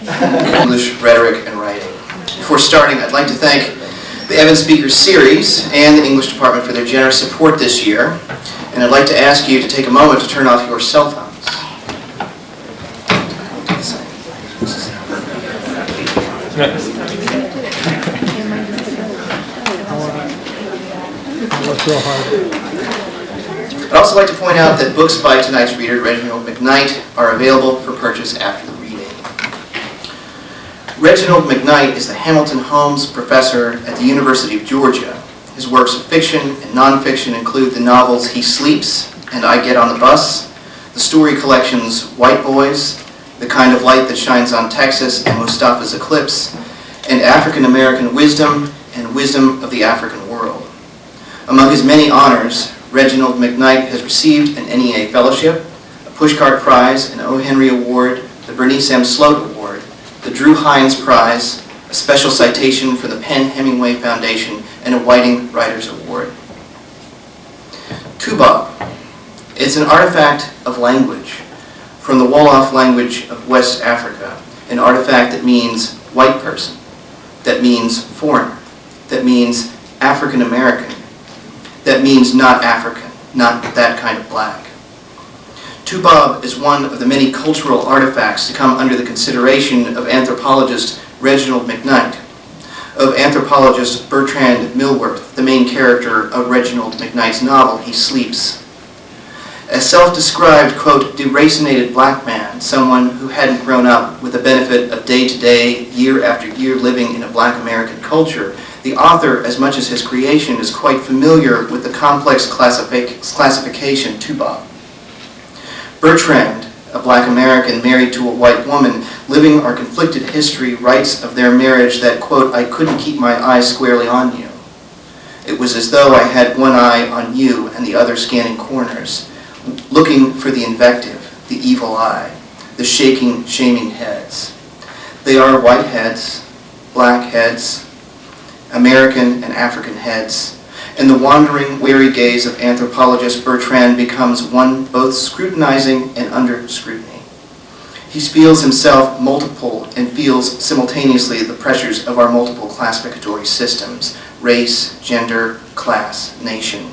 English, Rhetoric, and Writing. Before starting, I'd like to thank the Evans Speakers Series and the English Department for their generous support this year, and I'd like to ask you to take a moment to turn off your cell phones. I'd also like to point out that books by tonight's reader, Reginald McKnight, are available for purchase after the reading. Reginald McKnight is the Hamilton Holmes Professor at the University of Georgia. His works of fiction and nonfiction include the novels He Sleeps and I Get on the Bus, the story collections White Boys, The Kind of Light That Shines on Texas and Mustafa's Eclipse, and African American Wisdom and Wisdom of the African World. Among his many honors, Reginald McKnight has received an NEA Fellowship, a Pushcart Prize, an O. Henry Award, the Bernice M. Sloat Award, the Drew Hines Prize, a special citation for the Penn Hemingway Foundation, and a Whiting Writers Award. Tuba. It's an artifact of language from the Wolof language of West Africa, an artifact that means white person, that means foreigner, that means African American, that means not African, not that kind of black. Tubab is one of the many cultural artifacts to come under the consideration of anthropologist Reginald McKnight, of anthropologist Bertrand Millworth, the main character of Reginald McKnight's novel, He Sleeps. As self-described, quote, deracinated black man, someone who hadn't grown up with the benefit of day-to-day, year after year living in a black American culture, the author, as much as his creation, is quite familiar with the complex classification Tubab. Bertrand, a black American married to a white woman, living our conflicted history, writes of their marriage that, quote, I couldn't keep my eyes squarely on you. It was as though I had one eye on you and the other scanning corners, looking for the invective, the evil eye, the shaking, shaming heads. They are white heads, black heads, American and African heads, and the wandering, wary gaze of anthropologist Bertrand becomes one both scrutinizing and under scrutiny. He feels himself multiple and feels simultaneously the pressures of our multiple classificatory systems, race, gender, class, nation.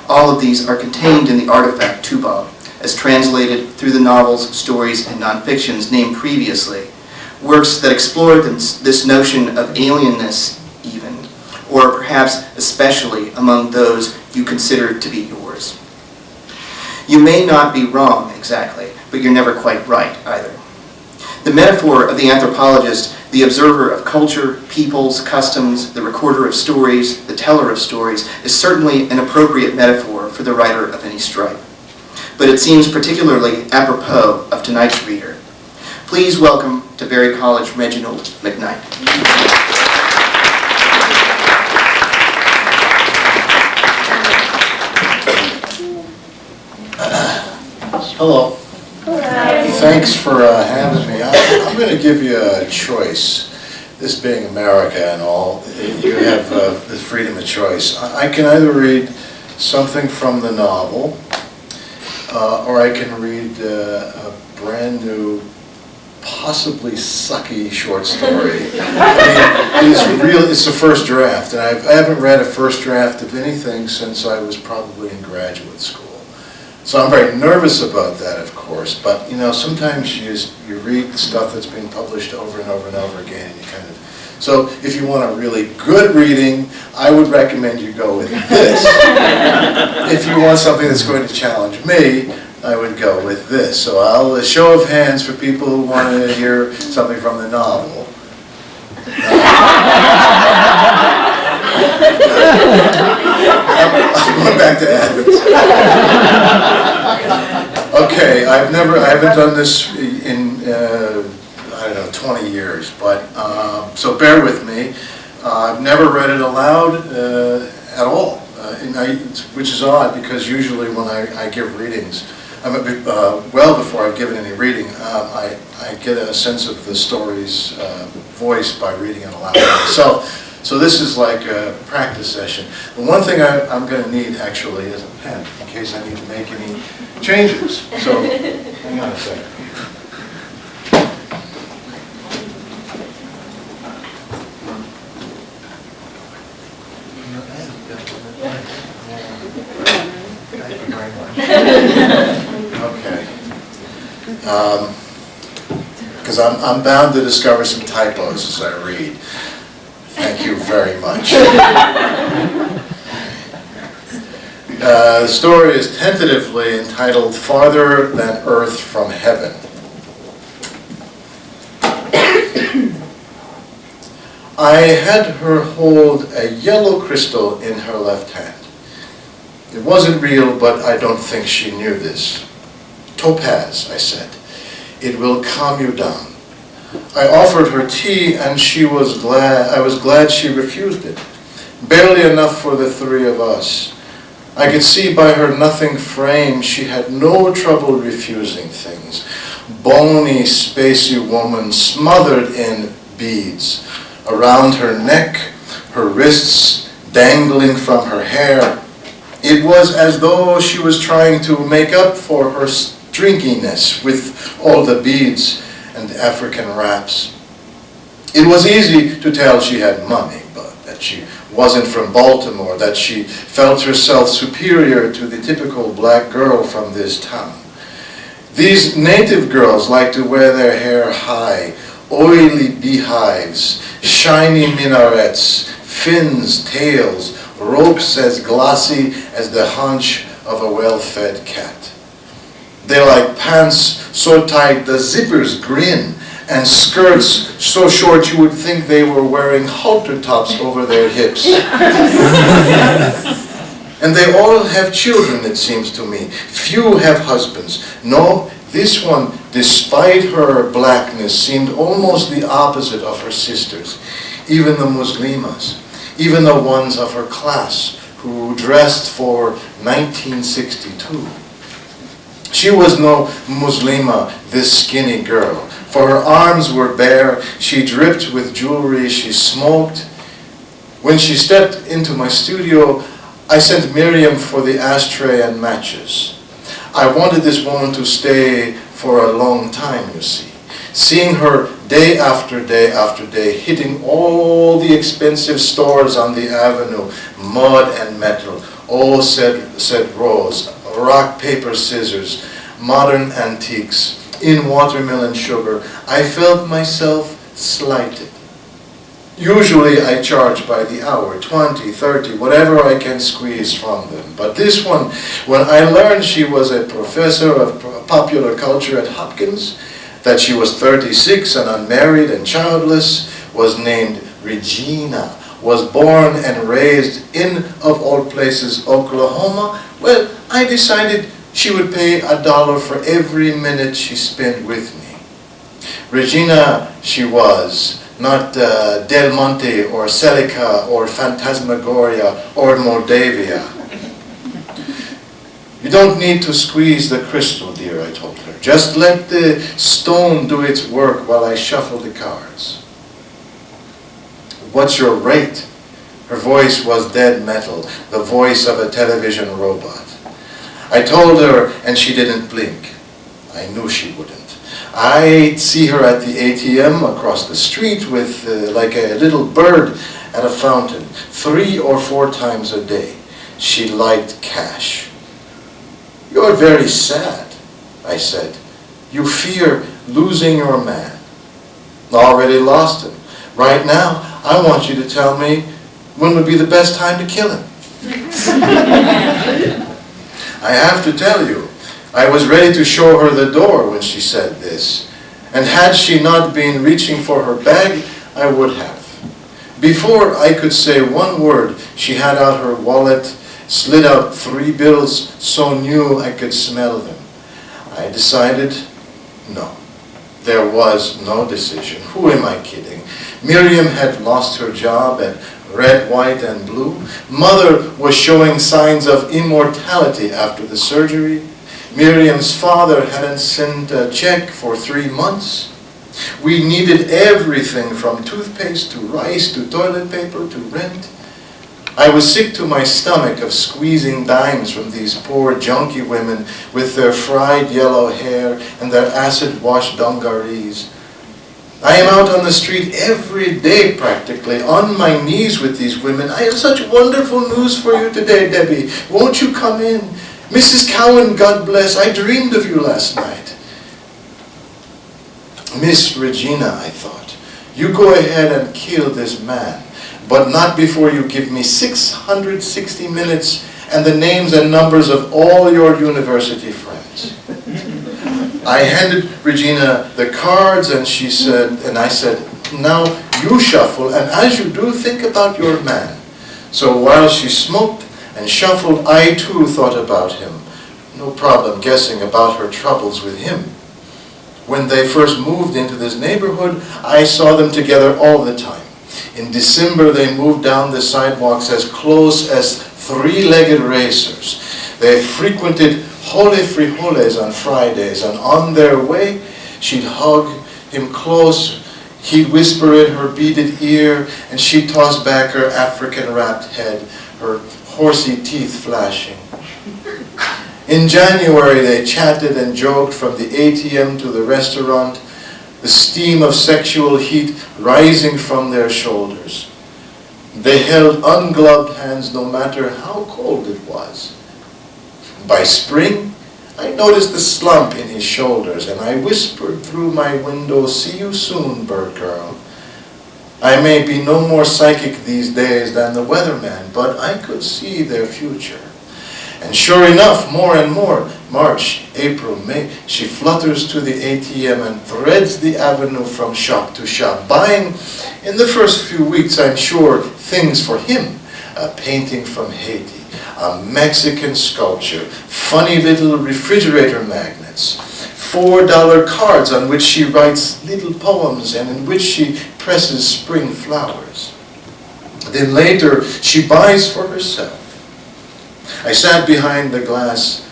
All of these are contained in the artifact Tubab, as translated through the novels, stories, and nonfictions named previously, works that explore this notion of alienness even, or perhaps especially among those you consider to be yours. You may not be wrong exactly, but you're never quite right either. The metaphor of the anthropologist, the observer of culture, peoples, customs, the recorder of stories, the teller of stories, is certainly an appropriate metaphor for the writer of any stripe. But it seems particularly apropos of tonight's reader. Please welcome to Berry College Reginald McKnight. Hello. Hi. Thanks for having me. I'm going to give you a choice. This being America and all, you have the freedom of choice. I can either read something from the novel, or I can read a brand new, possibly sucky short story. I mean, it's the first draft, and I haven't read a first draft of anything since I was probably in graduate school. So I'm very nervous about that, of course, but you know, sometimes you read stuff that's being published over and over and over again, and you kind of, so if you want a really good reading, I would recommend you go with this. If you want something that's going to challenge me, I would go with this. So a show of hands for people who want to hear something from the novel. I'm going back to Athens. Okay, I haven't done this in, I don't know, 20 years, but, so bear with me. I've never read it aloud at all, which is odd because usually when I give readings, well before I've given any reading, I get a sense of the story's voice by reading it aloud myself. So this is like a practice session. The one thing I'm going to need actually is a pen in case I need to make any changes. So hang on a second. very much. Okay. Because I'm bound to discover some typos as I read. Thank you very much. The story is tentatively entitled Farther Than Earth from Heaven. I had her hold a yellow crystal in her left hand. It wasn't real, but I don't think she knew this. Topaz, I said. It will calm you down. I offered her tea, and I was glad she refused it. Barely enough for the three of us. I could see by her nothing frame she had no trouble refusing things. Bony, spacey woman smothered in beads. Around her neck, her wrists dangling from her hair. It was as though she was trying to make up for her stringiness with all the beads and African wraps. It was easy to tell she had money, but that she wasn't from Baltimore, that she felt herself superior to the typical black girl from this town. These native girls like to wear their hair high, oily beehives, shiny minarets, fins, tails, ropes as glossy as the haunch of a well-fed cat. They like pants so tight the zippers grin, and skirts so short you would think they were wearing halter tops over their hips. And they all have children, it seems to me. Few have husbands. No, this one, despite her blackness, seemed almost the opposite of her sisters, even the Muslimas, even the ones of her class who dressed for 1962. She was no Muslima, this skinny girl, for her arms were bare, she dripped with jewelry, she smoked. When she stepped into my studio, I sent Miriam for the ashtray and matches. I wanted this woman to stay for a long time, you see. Seeing her day after day after day, hitting all the expensive stores on the avenue, mud and metal, oh, said Rose, rock, paper, scissors, modern antiques, in watermelon sugar, I felt myself slighted. Usually I charge by the hour, 20, 30, whatever I can squeeze from them. But this one, when I learned she was a professor of popular culture at Hopkins, that she was 36 and unmarried and childless, was named Regina, was born and raised in, of all places, Oklahoma, well, I decided she would pay $1 for every minute she spent with me. Regina she was, not Del Monte or Celica or Phantasmagoria or Moldavia. You don't need to squeeze the crystal, dear, I told her. Just let the stone do its work while I shuffle the cards. What's your rate? Her voice was dead metal, the voice of a television robot. I told her, and she didn't blink. I knew she wouldn't. I'd see her at the ATM across the street with like a little bird at a fountain, 3 or 4 times a day. She liked cash. You're very sad, I said. You fear losing your man. Already lost him. Right now, I want you to tell me when would be the best time to kill him. I have to tell you, I was ready to show her the door when she said this. And had she not been reaching for her bag, I would have. Before I could say one word, she had out her wallet, slid out 3 bills so new I could smell them. I decided, no. There was no decision. Who am I kidding? Miriam had lost her job at Red, White, and Blue. Mother was showing signs of immortality after the surgery. Miriam's father hadn't sent a check for 3 months. We needed everything from toothpaste to rice to toilet paper to rent. I was sick to my stomach of squeezing dimes from these poor junkie women with their fried yellow hair and their acid-washed dungarees. I am out on the street every day practically, on my knees with these women. I have such wonderful news for you today, Debbie. Won't you come in? Mrs. Cowan, God bless, I dreamed of you last night. Miss Regina, I thought, you go ahead and kill this man, but not before you give me 660 minutes and the names and numbers of all your university friends. I handed Regina the cards and I said, now you shuffle, and as you do, think about your man. So while she smoked and shuffled, I too thought about him. No problem guessing about her troubles with him. When they first moved into this neighborhood, I saw them together all the time. In December, they moved down the sidewalks as close as three-legged racers. They frequented Hole Frijoles on Fridays, and on their way, she'd hug him close. He'd whisper in her beaded ear, and she'd toss back her African-wrapped head, her horsey teeth flashing. In January, they chatted and joked from the ATM to the restaurant, the steam of sexual heat rising from their shoulders. They held ungloved hands no matter how cold it was. By spring, I noticed the slump in his shoulders, and I whispered through my window, "See you soon, bird girl." I may be no more psychic these days than the weatherman, but I could see their future. And sure enough, more and more, March, April, May, she flutters to the ATM and threads the avenue from shop to shop, buying, in the first few weeks, I'm sure, things for him. A painting from Haiti, a Mexican sculpture, funny little refrigerator magnets, $4 cards on which she writes little poems and in which she presses spring flowers. Then later, she buys for herself. I sat behind the glass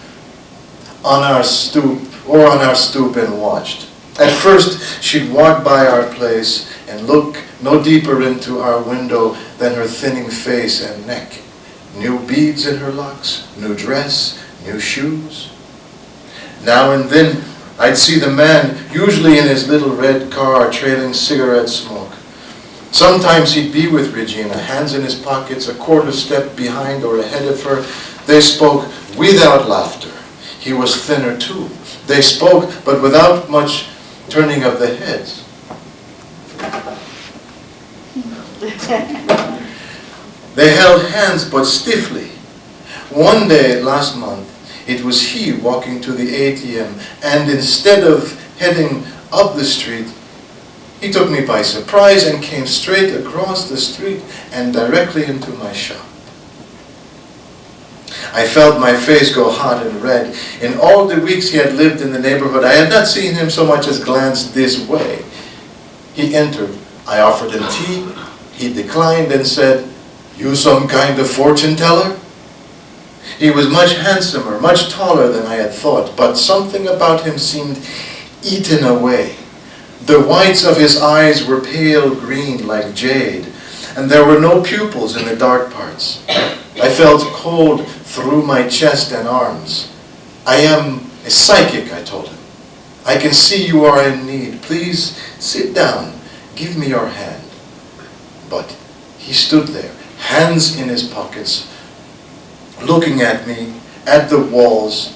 on our stoop and watched. At first, she'd walk by our place and look no deeper into our window than her thinning face and neck. New beads in her locks, new dress, new shoes. Now and then, I'd see the man, usually in his little red car, trailing cigarette smoke. Sometimes he'd be with Regina, hands in his pockets, a quarter step behind or ahead of her. They spoke without laughter. He was thinner too. They spoke, but without much turning of the heads. They held hands, but stiffly. One day last month, it was he walking to the ATM, and instead of heading up the street, he took me by surprise and came straight across the street and directly into my shop. I felt my face go hot and red. In all the weeks he had lived in the neighborhood, I had not seen him so much as glance this way. He entered. I offered him tea. He declined and said, "You some kind of fortune teller?" He was much handsomer, much taller than I had thought, but something about him seemed eaten away. The whites of his eyes were pale green like jade, and there were no pupils in the dark parts. I felt cold through my chest and arms. "I am a psychic," I told him. "I can see you are in need. Please sit down. Give me your hand." But he stood there, hands in his pockets, looking at me, at the walls,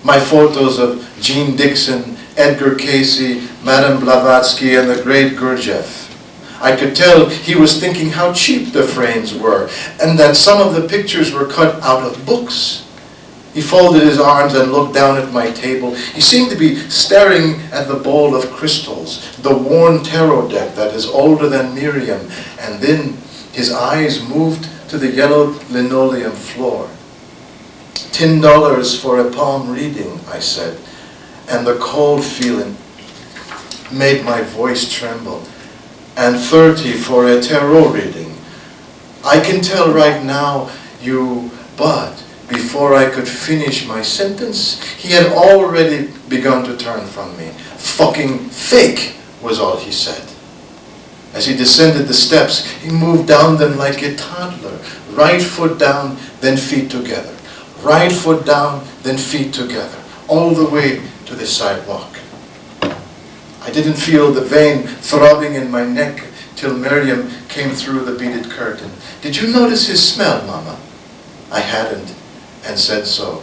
my photos of Jean Dixon, Edgar Casey, Madame Blavatsky, and the great Gurdjieff. I could tell he was thinking how cheap the frames were, and that some of the pictures were cut out of books. He folded his arms and looked down at my table. He seemed to be staring at the bowl of crystals, the worn tarot deck that is older than Miriam, and then his eyes moved to the yellow linoleum floor. $10 for a palm reading, I said, and the cold feeling made my voice tremble. And $30 for a tarot reading. I can tell right now, but before I could finish my sentence, he had already begun to turn from me. "Fucking fake," was all he said. As he descended the steps, he moved down them like a toddler. Right foot down, then feet together. Right foot down, then feet together. All the way to the sidewalk. I didn't feel the vein throbbing in my neck till Miriam came through the beaded curtain. "Did you notice his smell, Mama?" I hadn't, and said so.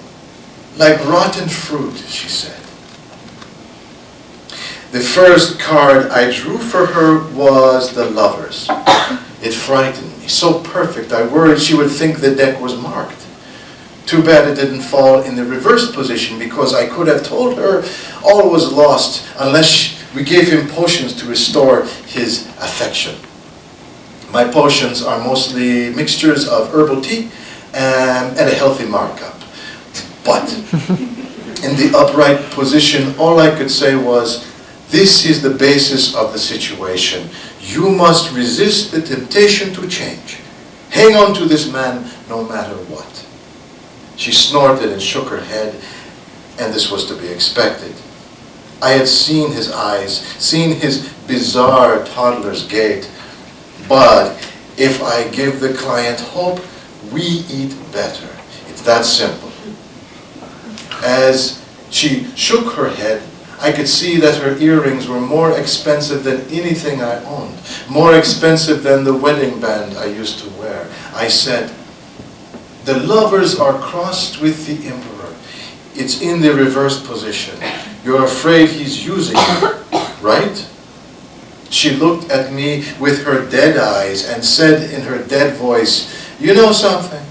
like rotten fruit, she said. The first card I drew for her was the Lovers. It frightened me. So perfect, I worried she would think the deck was marked. Too bad it didn't fall in the reversed position, because I could have told her all was lost unless we gave him potions to restore his affection. My potions are mostly mixtures of herbal tea and a healthy markup. But in the upright position, all I could say was, this is the basis of the situation. You must resist the temptation to change. Hang on to this man no matter what. She snorted and shook her head, and this was to be expected. I had seen his eyes, seen his bizarre toddler's gait. But if I give the client hope, we eat better. It's that simple. As she shook her head, I could see that her earrings were more expensive than anything I owned, more expensive than the wedding band I used to wear. I said, the Lovers are crossed with the Emperor. It's in the reversed position. You're afraid he's using it, right? She looked at me with her dead eyes and said in her dead voice, you know something?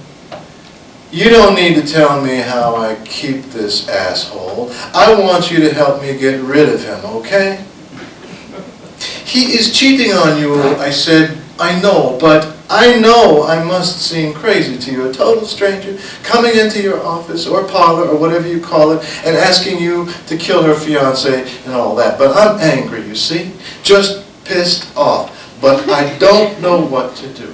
You don't need to tell me how I keep this asshole. I want you to help me get rid of him, okay? He is cheating on you, I said. I know, but I know I must seem crazy to you. A total stranger coming into your office or parlor or whatever you call it and asking you to kill her fiancé and all that. But I'm angry, you see? Just pissed off. But I don't know what to do.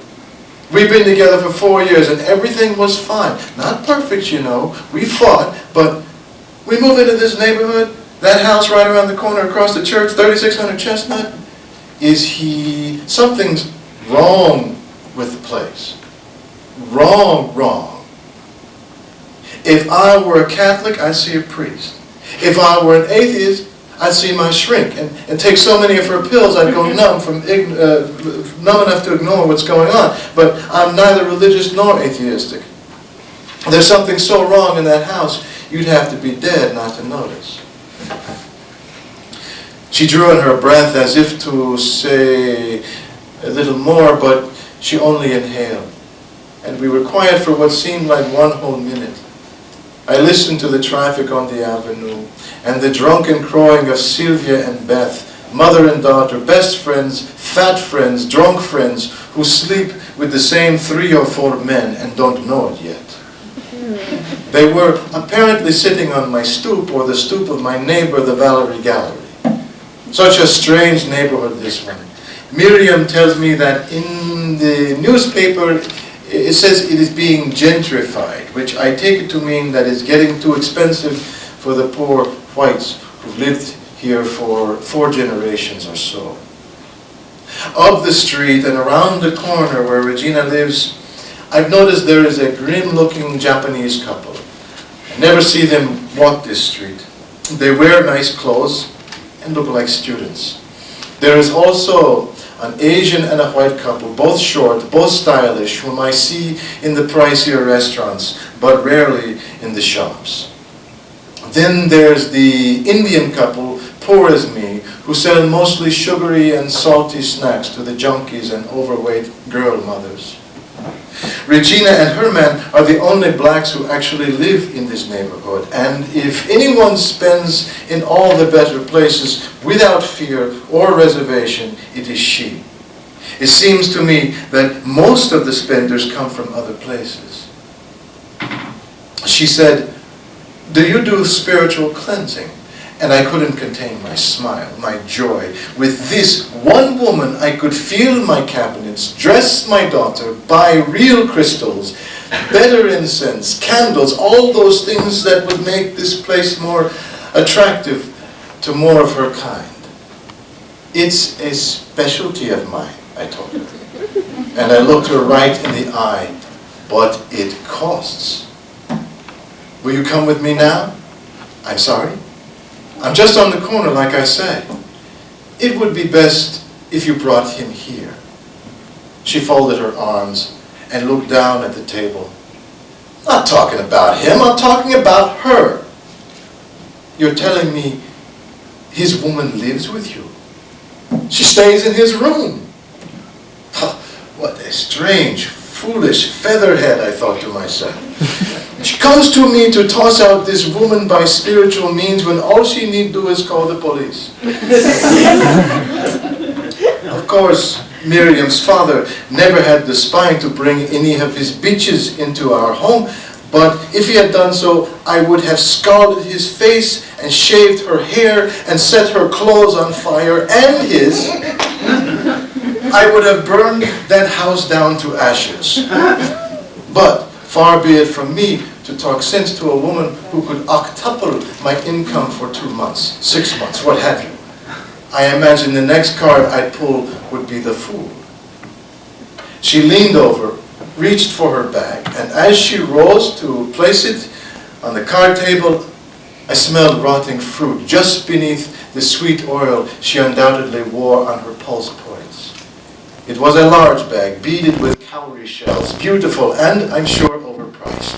We've been together for 4 years and everything was fine. Not perfect, you know. We fought, but we move into this neighborhood, that house right around the corner across the church, 3600 Chestnut. Something's wrong with the place. Wrong. If I were a Catholic, I'd see a priest. If I were an atheist, I'd see my shrink and take so many of her pills I'd go numb enough to ignore what's going on. But I'm neither religious nor atheistic. There's something so wrong in that house, you'd have to be dead not to notice. She drew in her breath as if to say a little more, but she only inhaled. And we were quiet for what seemed like 1 whole minute. I listened to the traffic on the avenue and the drunken crowing of Sylvia and Beth, mother and daughter, best friends, fat friends, drunk friends, who sleep with the same 3 or 4 men and don't know it yet. They were apparently sitting on my stoop or the stoop of my neighbor, the Valerie Gallery. Such a strange neighborhood, this one. Miriam tells me that in the newspaper it says it is being gentrified, which I take it to mean that it's getting too expensive for the poor whites who've lived here for 4 generations or so. Up the street and around the corner where Regina lives, I've noticed there is a grim-looking Japanese couple. I never see them walk this street. They wear nice clothes and look like students. There is also an Asian and a white couple, both short, both stylish, whom I see in the pricier restaurants, but rarely in the shops. Then there's the Indian couple, poor as me, who sell mostly sugary and salty snacks to the junkies and overweight girl mothers. Regina and her man are the only blacks who actually live in this neighborhood, and if anyone spends in all the better places without fear or reservation, it is she. It seems to me that most of the spenders come from other places. She said, "Do you do spiritual cleansing?" And I couldn't contain my smile, my joy. With this one woman, I could fill my cabinets, dress my daughter, buy real crystals, better incense, candles, all those things that would make this place more attractive to more of her kind. It's a specialty of mine, I told her. And I looked her right in the eye, but it costs. Will you come with me now? I'm sorry? I'm just on the corner, like I say. It would be best if you brought him here. She folded her arms and looked down at the table. Not talking about him, I'm talking about her. You're telling me his woman lives with you? She stays in his room. What a strange, foolish featherhead, I thought to myself. She comes to me to toss out this woman by spiritual means when all she need do is call the police. Of course, Miriam's father never had the spine to bring any of his bitches into our home, but if he had done so, I would have scalded his face and shaved her hair and set her clothes on fire and his. I would have burned that house down to ashes. But far be it from me to talk sense to a woman who could octuple my income for 2 months, 6 months, what have you. I imagine the next card I'd pull would be the fool. She leaned over, reached for her bag, and as she rose to place it on the card table, I smelled rotting fruit just beneath the sweet oil she undoubtedly wore on her pulse points. It was a large bag, beaded with cowrie shells, beautiful and, I'm sure, overpriced.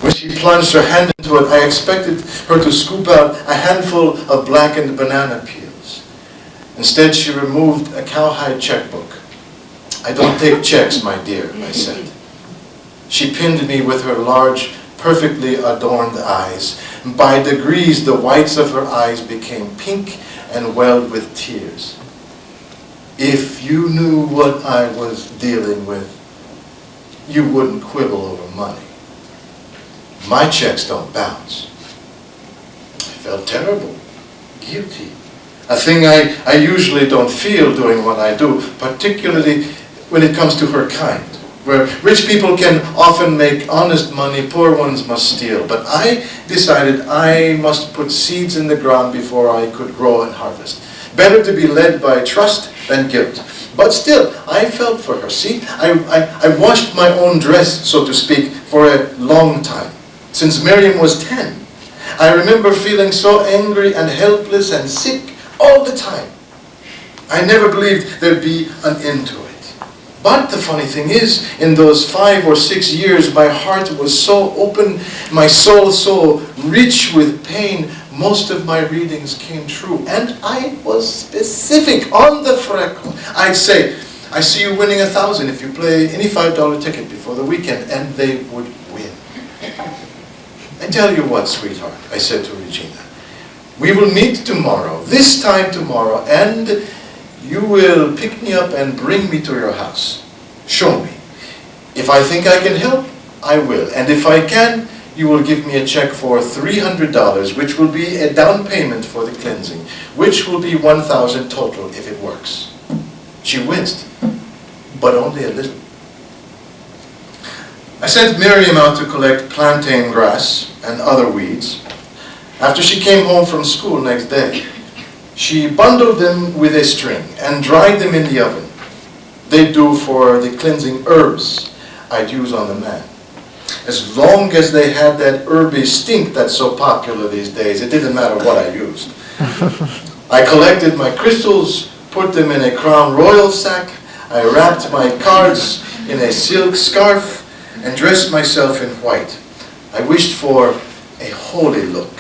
When she plunged her hand into it, I expected her to scoop out a handful of blackened banana peels. Instead, she removed a cowhide checkbook. I don't take checks, my dear, I said. She pinned me with her large, perfectly adorned eyes. By degrees, the whites of her eyes became pink and welled with tears. If you knew what I was dealing with, you wouldn't quibble over money. My checks don't bounce. I felt terrible, guilty. A thing I usually don't feel doing what I do, particularly when it comes to her kind, where rich people can often make honest money, poor ones must steal. But I decided I must put seeds in the ground before I could grow and harvest. Better to be led by trust than guilt. But still, I felt for her. See, I washed my own dress, so to speak, for a long time, since Miriam was 10. I remember feeling so angry and helpless and sick all the time. I never believed there'd be an end to it. But the funny thing is, in those 5 or 6 years, my heart was so open, my soul so rich with pain, most of my readings came true. And I was specific on the freckle. I'd say, I see you winning 1,000 if you play any $5 ticket before the weekend, and they would win. I tell you what, sweetheart, I said to Regina. We will meet tomorrow, this time tomorrow, and you will pick me up and bring me to your house. Show me. If I think I can help, I will. And if I can, you will give me a check for $300, which will be a down payment for the cleansing, which will be $1,000 total if it works. She winced, but only a little. I sent Miriam out to collect plantain grass and other weeds. After she came home from school next day, she bundled them with a string and dried them in the oven. They do for the cleansing herbs I'd use on the man. As long as they had that herby stink that's so popular these days, it didn't matter what I used. I collected my crystals, put them in a Crown Royal sack. I wrapped my cards in a silk scarf and dressed myself in white. I wished for a holy look.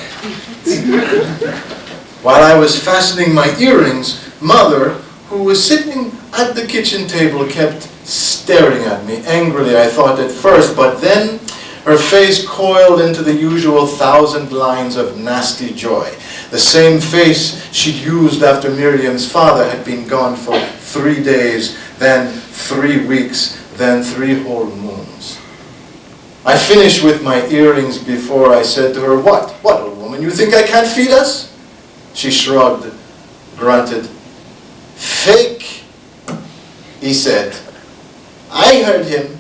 While I was fastening my earrings, Mother, who was sitting at the kitchen table, kept staring at me angrily, I thought at first, but then her face coiled into the usual 1,000 lines of nasty joy. The same face she'd used after Miriam's father had been gone for 3 days, then 3 weeks, then 3 whole moons. I finished with my earrings before I said to her, What, old woman, you think I can't feed us? She shrugged, grunted. Fake, he said. I heard him.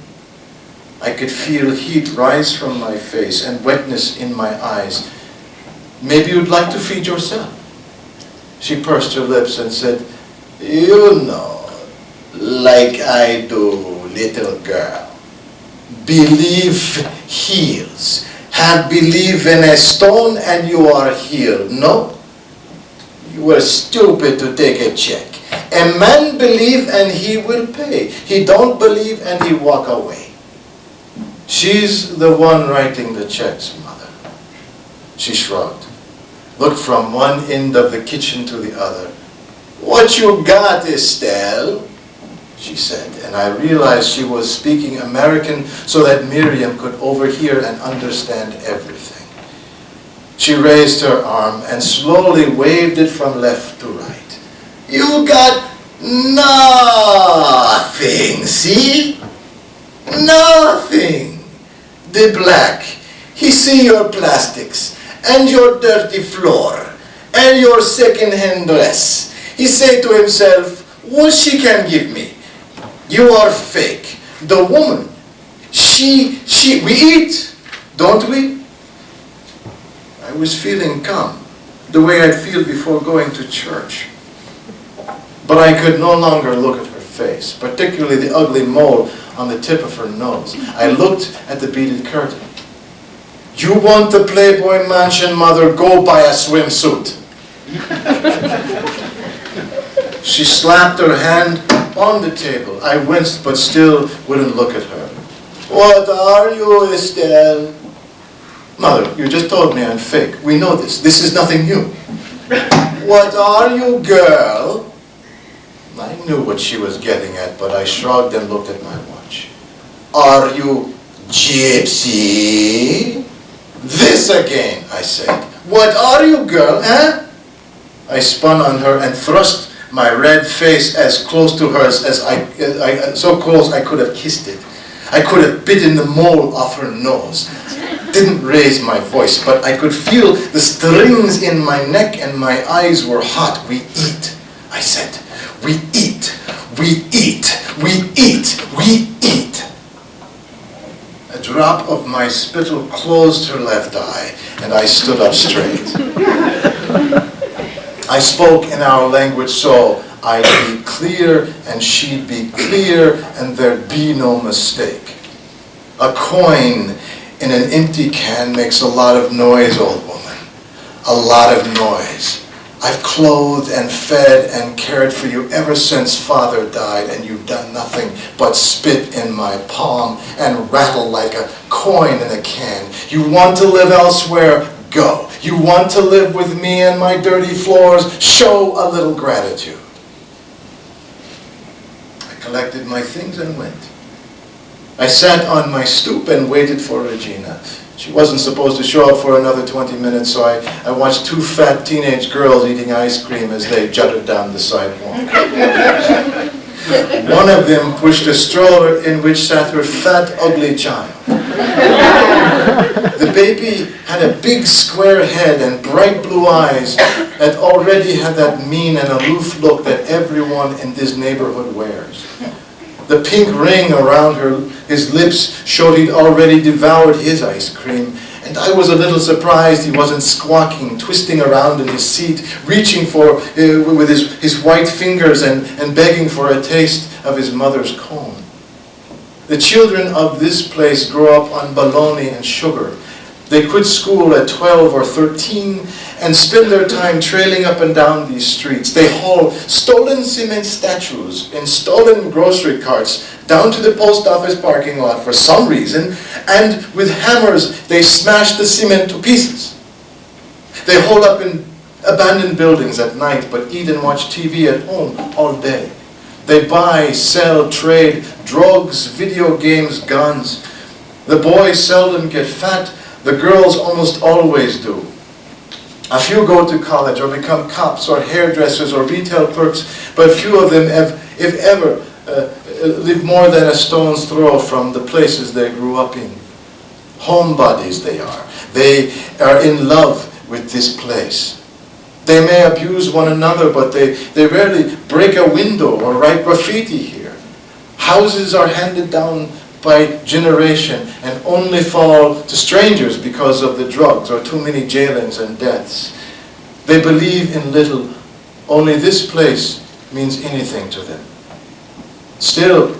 I could feel heat rise from my face and wetness in my eyes. Maybe you'd like to feed yourself. She pursed her lips and said, You know, like I do, little girl. Belief heals. Have belief in a stone and you are healed. No, you were stupid to take a check. A man believe and he will pay. He don't believe and he walk away. She's the one writing the checks, Mother. She shrugged, looked from one end of the kitchen to the other. What you got, Estelle? She said, and I realized she was speaking American so that Miriam could overhear and understand everything. She raised her arm and slowly waved it from left to right. You got nothing, see? Nothing. The black, he see your plastics and your dirty floor and your second-hand dress. He say to himself, what she can give me? You are fake. The woman, we eat, don't we? I was feeling calm, the way I'd feel before going to church. But I could no longer look at her face, particularly the ugly mole on the tip of her nose. I looked at the beaded curtain. You want the Playboy Mansion, Mother? Go buy a swimsuit. She slapped her hand on the table. I winced, but still wouldn't look at her. What are you, Estelle? Mother, you just told me I'm fake. We know this. This is nothing new. What are you, girl? I knew what she was getting at, but I shrugged and looked at my watch. Are you gypsy? This again, I said. What are you, girl, huh? I spun on her and thrust my red face as close to hers as so close I could have kissed it. I could have bitten the mole off her nose. Didn't raise my voice, but I could feel the strings in my neck and my eyes were hot. We eat, I said. We eat, we eat, we eat, we eat. A drop of my spittle closed her left eye, and I stood up straight. I spoke in our language so I'd be clear and she'd be clear and there'd be no mistake. A coin in an empty can makes a lot of noise, old woman. A lot of noise. I've clothed and fed and cared for you ever since Father died, and you've done nothing but spit in my palm and rattle like a coin in a can. You want to live elsewhere? Go. You want to live with me and my dirty floors? Show a little gratitude. I collected my things and went. I sat on my stoop and waited for Regina. She wasn't supposed to show up for another 20 minutes, so I watched two fat teenage girls eating ice cream as they jutted down the sidewalk. One of them pushed a stroller in which sat her fat, ugly child. The baby had a big square head and bright blue eyes that already had that mean and aloof look that everyone in this neighborhood wears. The pink ring around his lips showed he'd already devoured his ice cream, and I was a little surprised he wasn't squawking, twisting around in his seat, reaching for with his white fingers and begging for a taste of his mother's comb. The children of this place grow up on bologna and sugar. They quit school at 12 or 13 and spend their time trailing up and down these streets. They haul stolen cement statues in stolen grocery carts down to the post office parking lot for some reason, and with hammers they smash the cement to pieces. They hole up in abandoned buildings at night but eat and watch TV at home all day. They buy, sell, trade, drugs, video games, guns. The boys seldom get fat. The girls almost always do. A few go to college or become cops or hairdressers or retail clerks, but few of them, if ever, live more than a stone's throw from the places they grew up in. Homebodies they are. They are in love with this place. They may abuse one another, but they rarely break a window or write graffiti here. Houses are handed down by generation and only fall to strangers because of the drugs or too many jailings and deaths. They believe in little. Only this place means anything to them. Still,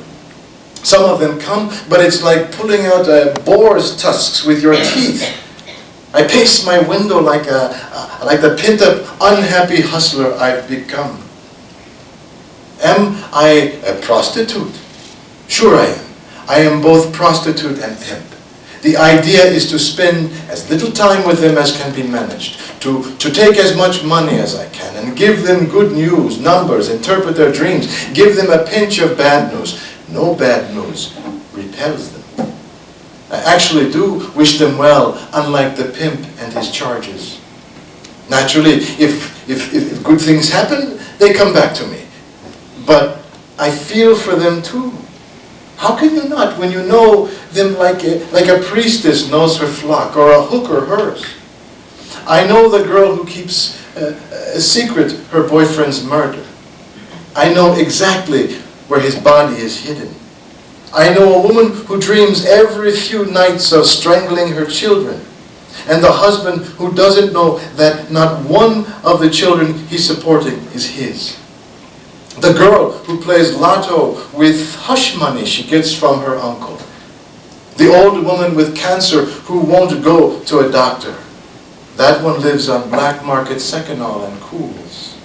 some of them come, but it's like pulling out boar's tusks with your teeth. I pace my window like the pent-up, unhappy hustler I've become. Am I a prostitute? Sure I am. I am both prostitute and pimp. The idea is to spend as little time with them as can be managed, to take as much money as I can, and give them good news, numbers, interpret their dreams, give them a pinch of bad news. No bad news repels them. I actually do wish them well, unlike the pimp and his charges. Naturally, if good things happen, they come back to me. But I feel for them too. How can you not when you know them like a priestess knows her flock or a hooker hers? I know the girl who keeps a secret her boyfriend's murder. I know exactly where his body is hidden. I know a woman who dreams every few nights of strangling her children, and the husband who doesn't know that not one of the children he's supporting is his. The girl who plays lotto with hush money she gets from her uncle. The old woman with cancer who won't go to a doctor. That one lives on black market Seconal and Cools.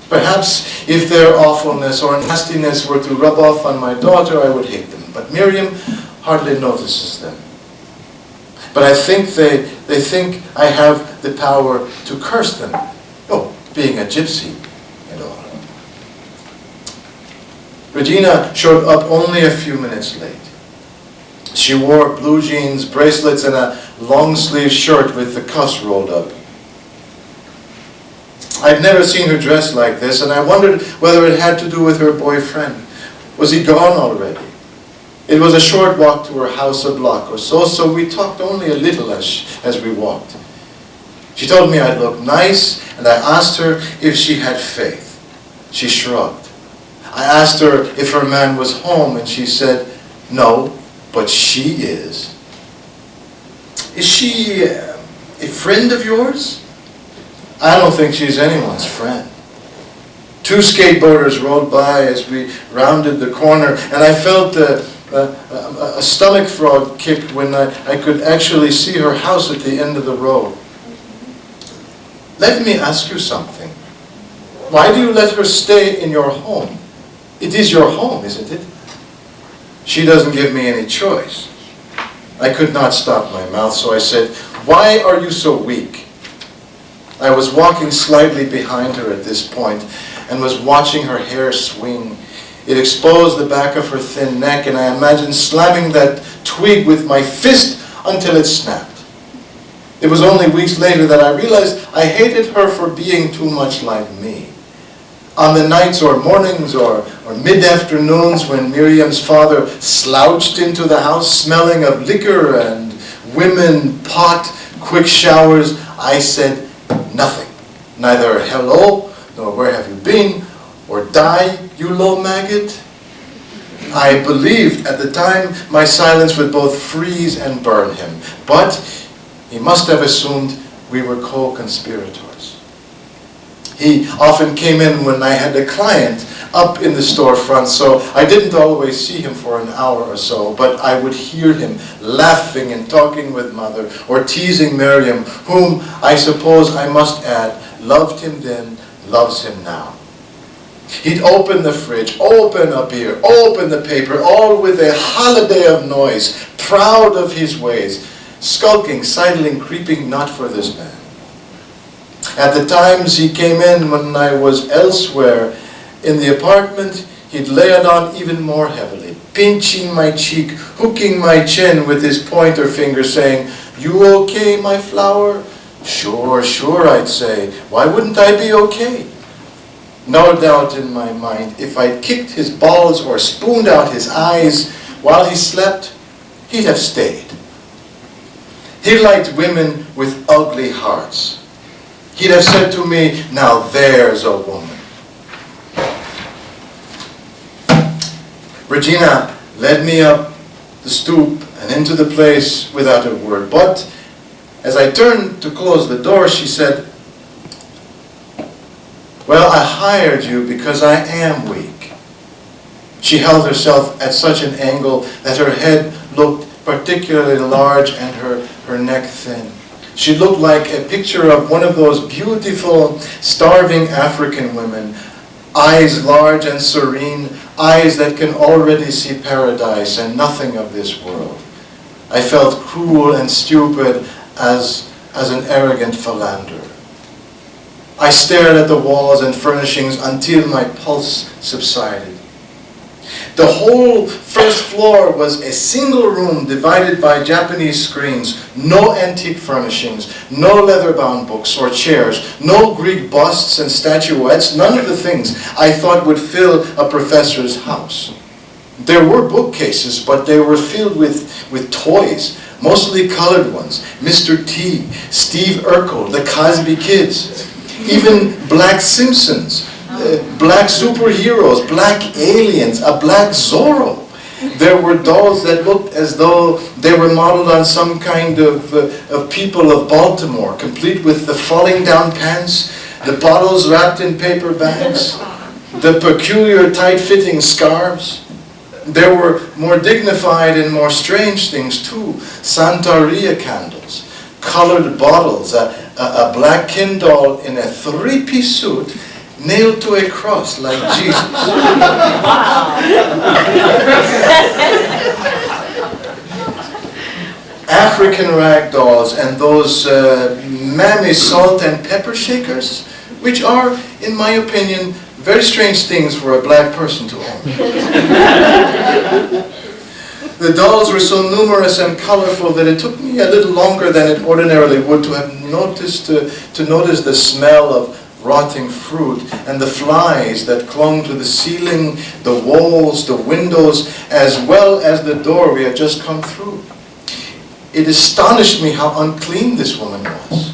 Perhaps if their awfulness or nastiness were to rub off on my daughter, I would hate them. But Miriam hardly notices them. But I think they think I have the power to curse them. Oh, being a gypsy and all. Regina showed up only a few minutes late. She wore blue jeans, bracelets, and a long-sleeved shirt with the cuffs rolled up. I'd never seen her dressed like this, and I wondered whether it had to do with her boyfriend. Was he gone already? It was a short walk to her house, a block or so, so we talked only a little as we walked. She told me I looked nice, and I asked her if she had faith. She shrugged. I asked her if her man was home, and she said, no, but she is. Is she a friend of yours? I don't think she's anyone's friend. Two skateboarders rolled by as we rounded the corner, and I felt a stomach frog kick when I could actually see her house at the end of the road. Let me ask you something. Why do you let her stay in your home? It is your home, isn't it? She doesn't give me any choice. I could not stop my mouth, so I said, why are you so weak? I was walking slightly behind her at this point and was watching her hair swing. It exposed the back of her thin neck, and I imagined slamming that twig with my fist until it snapped. It was only weeks later that I realized I hated her for being too much like me. On the nights or mornings or mid-afternoons when Miriam's father slouched into the house smelling of liquor and women, pot, quick showers, I said nothing. Neither hello, nor where have you been, or die, you low maggot. I believed at the time my silence would both freeze and burn him, but he must have assumed we were co-conspirators. He often came in when I had a client up in the storefront, so I didn't always see him for an hour or so, but I would hear him laughing and talking with Mother, or teasing Miriam, whom I suppose I must add loved him then, loves him now. He'd open the fridge, open a beer, open the paper, all with a holiday of noise, proud of his ways, skulking, sidling, creeping not for this man. At the times he came in when I was elsewhere in the apartment, he'd lay it on even more heavily, pinching my cheek, hooking my chin with his pointer finger, saying, "You okay, my flower?" "Sure, sure," I'd say. "Why wouldn't I be okay?" No doubt in my mind, if I'd kicked his balls or spooned out his eyes while he slept, he'd have stayed. He liked women with ugly hearts. He'd have said to me, "Now there's a woman." Regina led me up the stoop and into the place without a word. But as I turned to close the door, she said, "Well, I hired you because I am weak." She held herself at such an angle that her head looked particularly large and her neck thin. She looked like a picture of one of those beautiful, starving African women, eyes large and serene, eyes that can already see paradise and nothing of this world. I felt cruel and stupid as an arrogant philanderer. I stared at the walls and furnishings until my pulse subsided. The whole first floor was a single room divided by Japanese screens, no antique furnishings, no leather-bound books or chairs, no Greek busts and statuettes, none of the things I thought would fill a professor's house. There were bookcases, but they were filled with toys, mostly colored ones. Mr. T, Steve Urkel, the Cosby Kids, even Black Simpsons, black superheroes, black aliens, a black Zorro. There were dolls that looked as though they were modeled on some kind of people of Baltimore, complete with the falling down pants, the bottles wrapped in paper bags, the peculiar tight-fitting scarves. There were more dignified and more strange things too. Santeria candles, colored bottles, a black Ken doll in a three-piece suit nailed to a cross like Jesus. African rag dolls and those mammy salt and pepper shakers, which are, in my opinion, very strange things for a black person to own. The dolls were so numerous and colorful that it took me a little longer than it ordinarily would to have noticed to notice the smell of rotting fruit and the flies that clung to the ceiling, the walls, the windows, as well as the door we had just come through. It astonished me how unclean this woman was.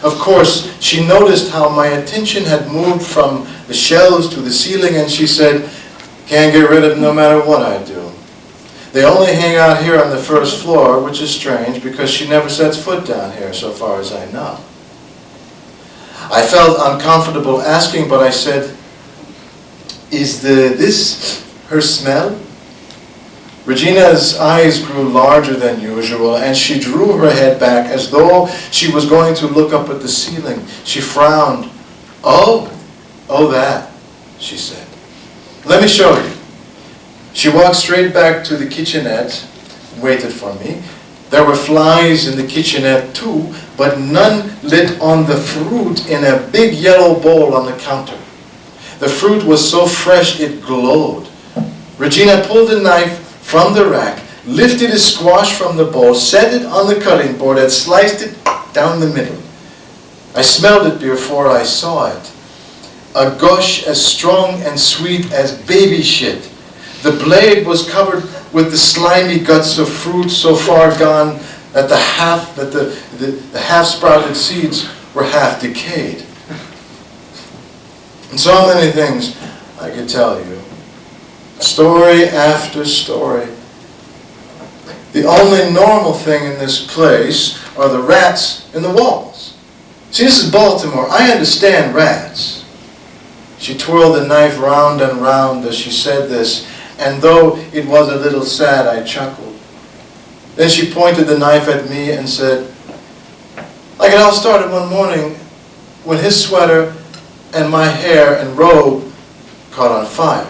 Of course, she noticed how my attention had moved from the shelves to the ceiling, and she said, "Can't get rid of them no matter what I do. They only hang out here on the first floor," which is strange because she never sets foot down here so far as I know. I felt uncomfortable asking, but I said, "Is this her smell?" Regina's eyes grew larger than usual, and she drew her head back as though she was going to look up at the ceiling. She frowned. Oh, that," she said. "Let me show you." She walked straight back to the kitchenette, waited for me. There were flies in the kitchenette too, but none lit on the fruit in a big yellow bowl on the counter. The fruit was so fresh it glowed. Regina pulled a knife from the rack, lifted a squash from the bowl, set it on the cutting board, and sliced it down the middle. I smelled it before I saw it. A gush as strong and sweet as baby shit. The blade was covered with the slimy guts of fruit so far gone that the half-sprouted seeds were half decayed. And so many things I could tell you. Story after story. The only normal thing in this place are the rats in the walls. See, this is Baltimore. I understand rats. She twirled the knife round and round as she said this, and though it was a little sad, I chuckled. Then she pointed the knife at me and said, "Like it all started one morning when his sweater and my hair and robe caught on fire."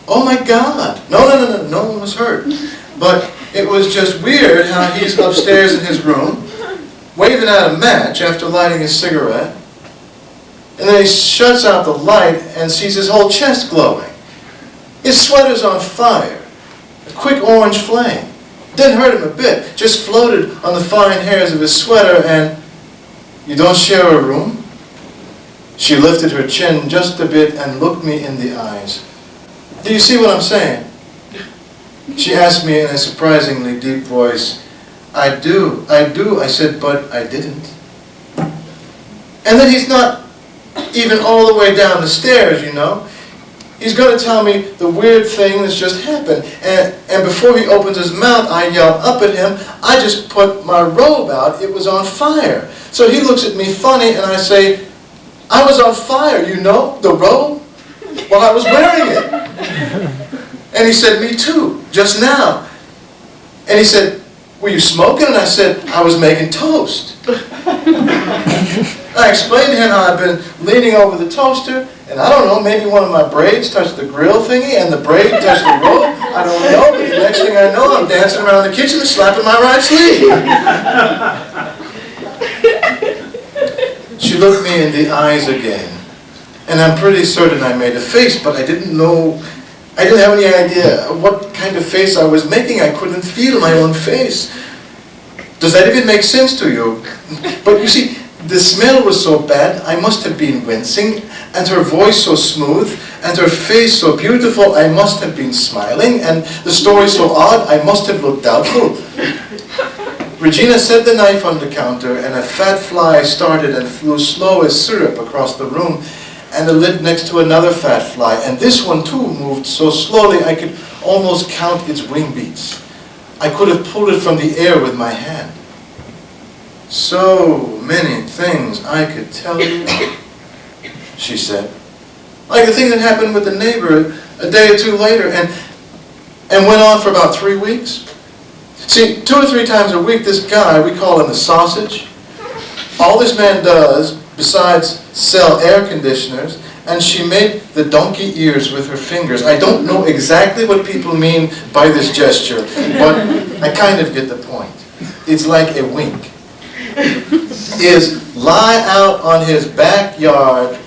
Oh my God! No one was hurt. But it was just weird how he's upstairs in his room, waving out a match after lighting his cigarette, and then he shuts out the light and sees his whole chest glowing. His sweater's on fire, a quick orange flame. Didn't hurt him a bit, just floated on the fine hairs of his sweater, and "You don't share a room?" She lifted her chin just a bit and looked me in the eyes. "Do you see what I'm saying?" She asked me in a surprisingly deep voice. I do, I said, but I didn't. And then he's not even all the way down the stairs, you know. He's going to tell me the weird thing that's just happened. And before he opens his mouth, I yell up at him, "I just put my robe out, it was on fire." So he looks at me funny and I say, "I was on fire, you know, the robe, while I was wearing it." And he said, "Me too, just now." And he said, "Were you smoking?" And I said, "I was making toast." I explained to him how I'd been leaning over the toaster And I don't know, maybe one of my braids touched the grill thingy and the braid touched the rope. I don't know, but the next thing I know, I'm dancing around the kitchen and slapping my right sleeve. She looked me in the eyes again. And I'm pretty certain I made a face, but I didn't have any idea what kind of face I was making. I couldn't feel my own face. Does that even make sense to you? But you see, the smell was so bad, I must have been wincing, and her voice so smooth, and her face so beautiful, I must have been smiling, and the story so odd, I must have looked doubtful. Regina set the knife on the counter, and a fat fly started and flew slow as syrup across the room, and the lid next to another fat fly, and this one too moved so slowly I could almost count its wing beats. I could have pulled it from the air with my hand. So many things I could tell you, she said. Like the thing that happened with the neighbor a day or two later, and went on for about 3 weeks. See, 2 or 3 times a week, this guy, we call him the sausage, all this man does, besides sell air conditioners, and she made the donkey ears with her fingers. I don't know exactly what people mean by this gesture, but I kind of get the point. It's like a wink. Is lie out on his backyard,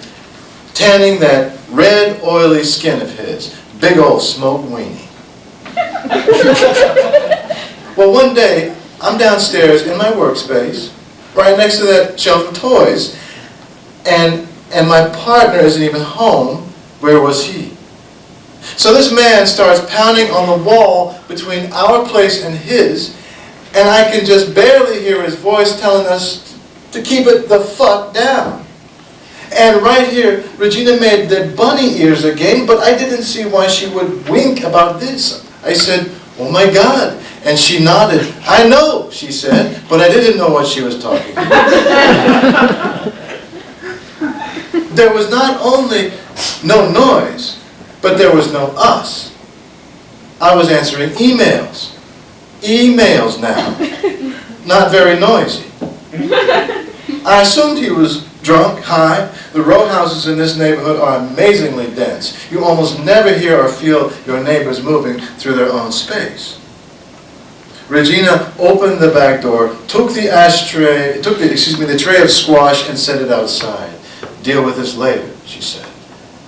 tanning that red, oily skin of his. Big old smoked weenie. Well, one day, I'm downstairs in my workspace, right next to that shelf of toys, and my partner isn't even home. Where was he? So this man starts pounding on the wall between our place and his, and I can just barely hear his voice telling us to keep it the fuck down. And right here, Regina made the bunny ears again, but I didn't see why she would wink about this. I said, "Oh my God." And she nodded. "I know," she said, but I didn't know what she was talking about. There was not only no noise, but there was no us. I was answering emails. Emails now. Not very noisy. I assumed he was drunk, high. The row houses in this neighborhood are amazingly dense. You almost never hear or feel your neighbors moving through their own space. Regina opened the back door, took the tray of squash and set it outside. "Deal with this later," she said.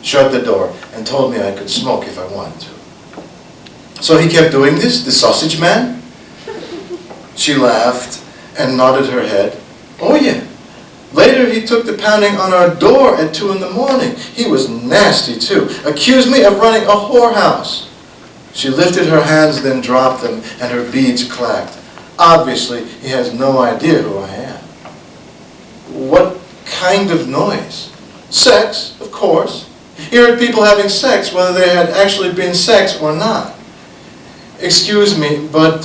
Shut the door and told me I could smoke if I wanted to. So he kept doing this, the sausage man? She laughed and nodded her head. "Oh yeah. Later he took the pounding on our door at 2 in the morning. He was nasty too. Accused me of running a whorehouse." She lifted her hands, then dropped them, and her beads clacked. Obviously, he has no idea who I am. What kind of noise? Sex, of course. He heard people having sex, whether there had actually been sex or not. "Excuse me, but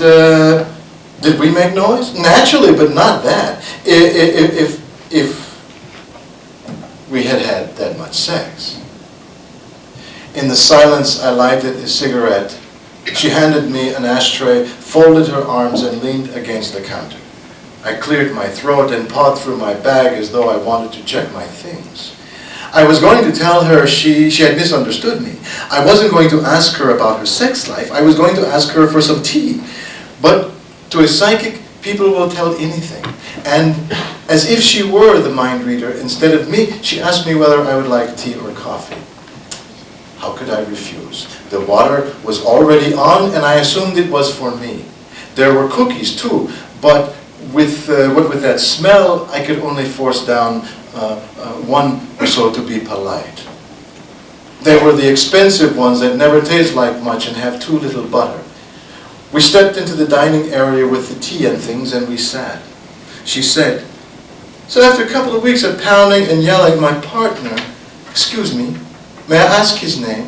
did we make noise?" "Naturally, but not that. If we had had that much sex." In the silence, I lighted a cigarette. She handed me an ashtray, folded her arms, and leaned against the counter. I cleared my throat and pawed through my bag as though I wanted to check my things. I was going to tell her she had misunderstood me. I wasn't going to ask her about her sex life. I was going to ask her for some tea. But to a psychic, people will tell anything. And as if she were the mind reader instead of me, she asked me whether I would like tea or coffee. How could I refuse? The water was already on, and I assumed it was for me. There were cookies too, but with that smell, I could only force down one or so to be polite. They were the expensive ones that never taste like much and have too little butter. We stepped into the dining area with the tea and things, and we sat. She said, "So after a couple of weeks of pounding and yelling, my partner, excuse me, may I ask his name?"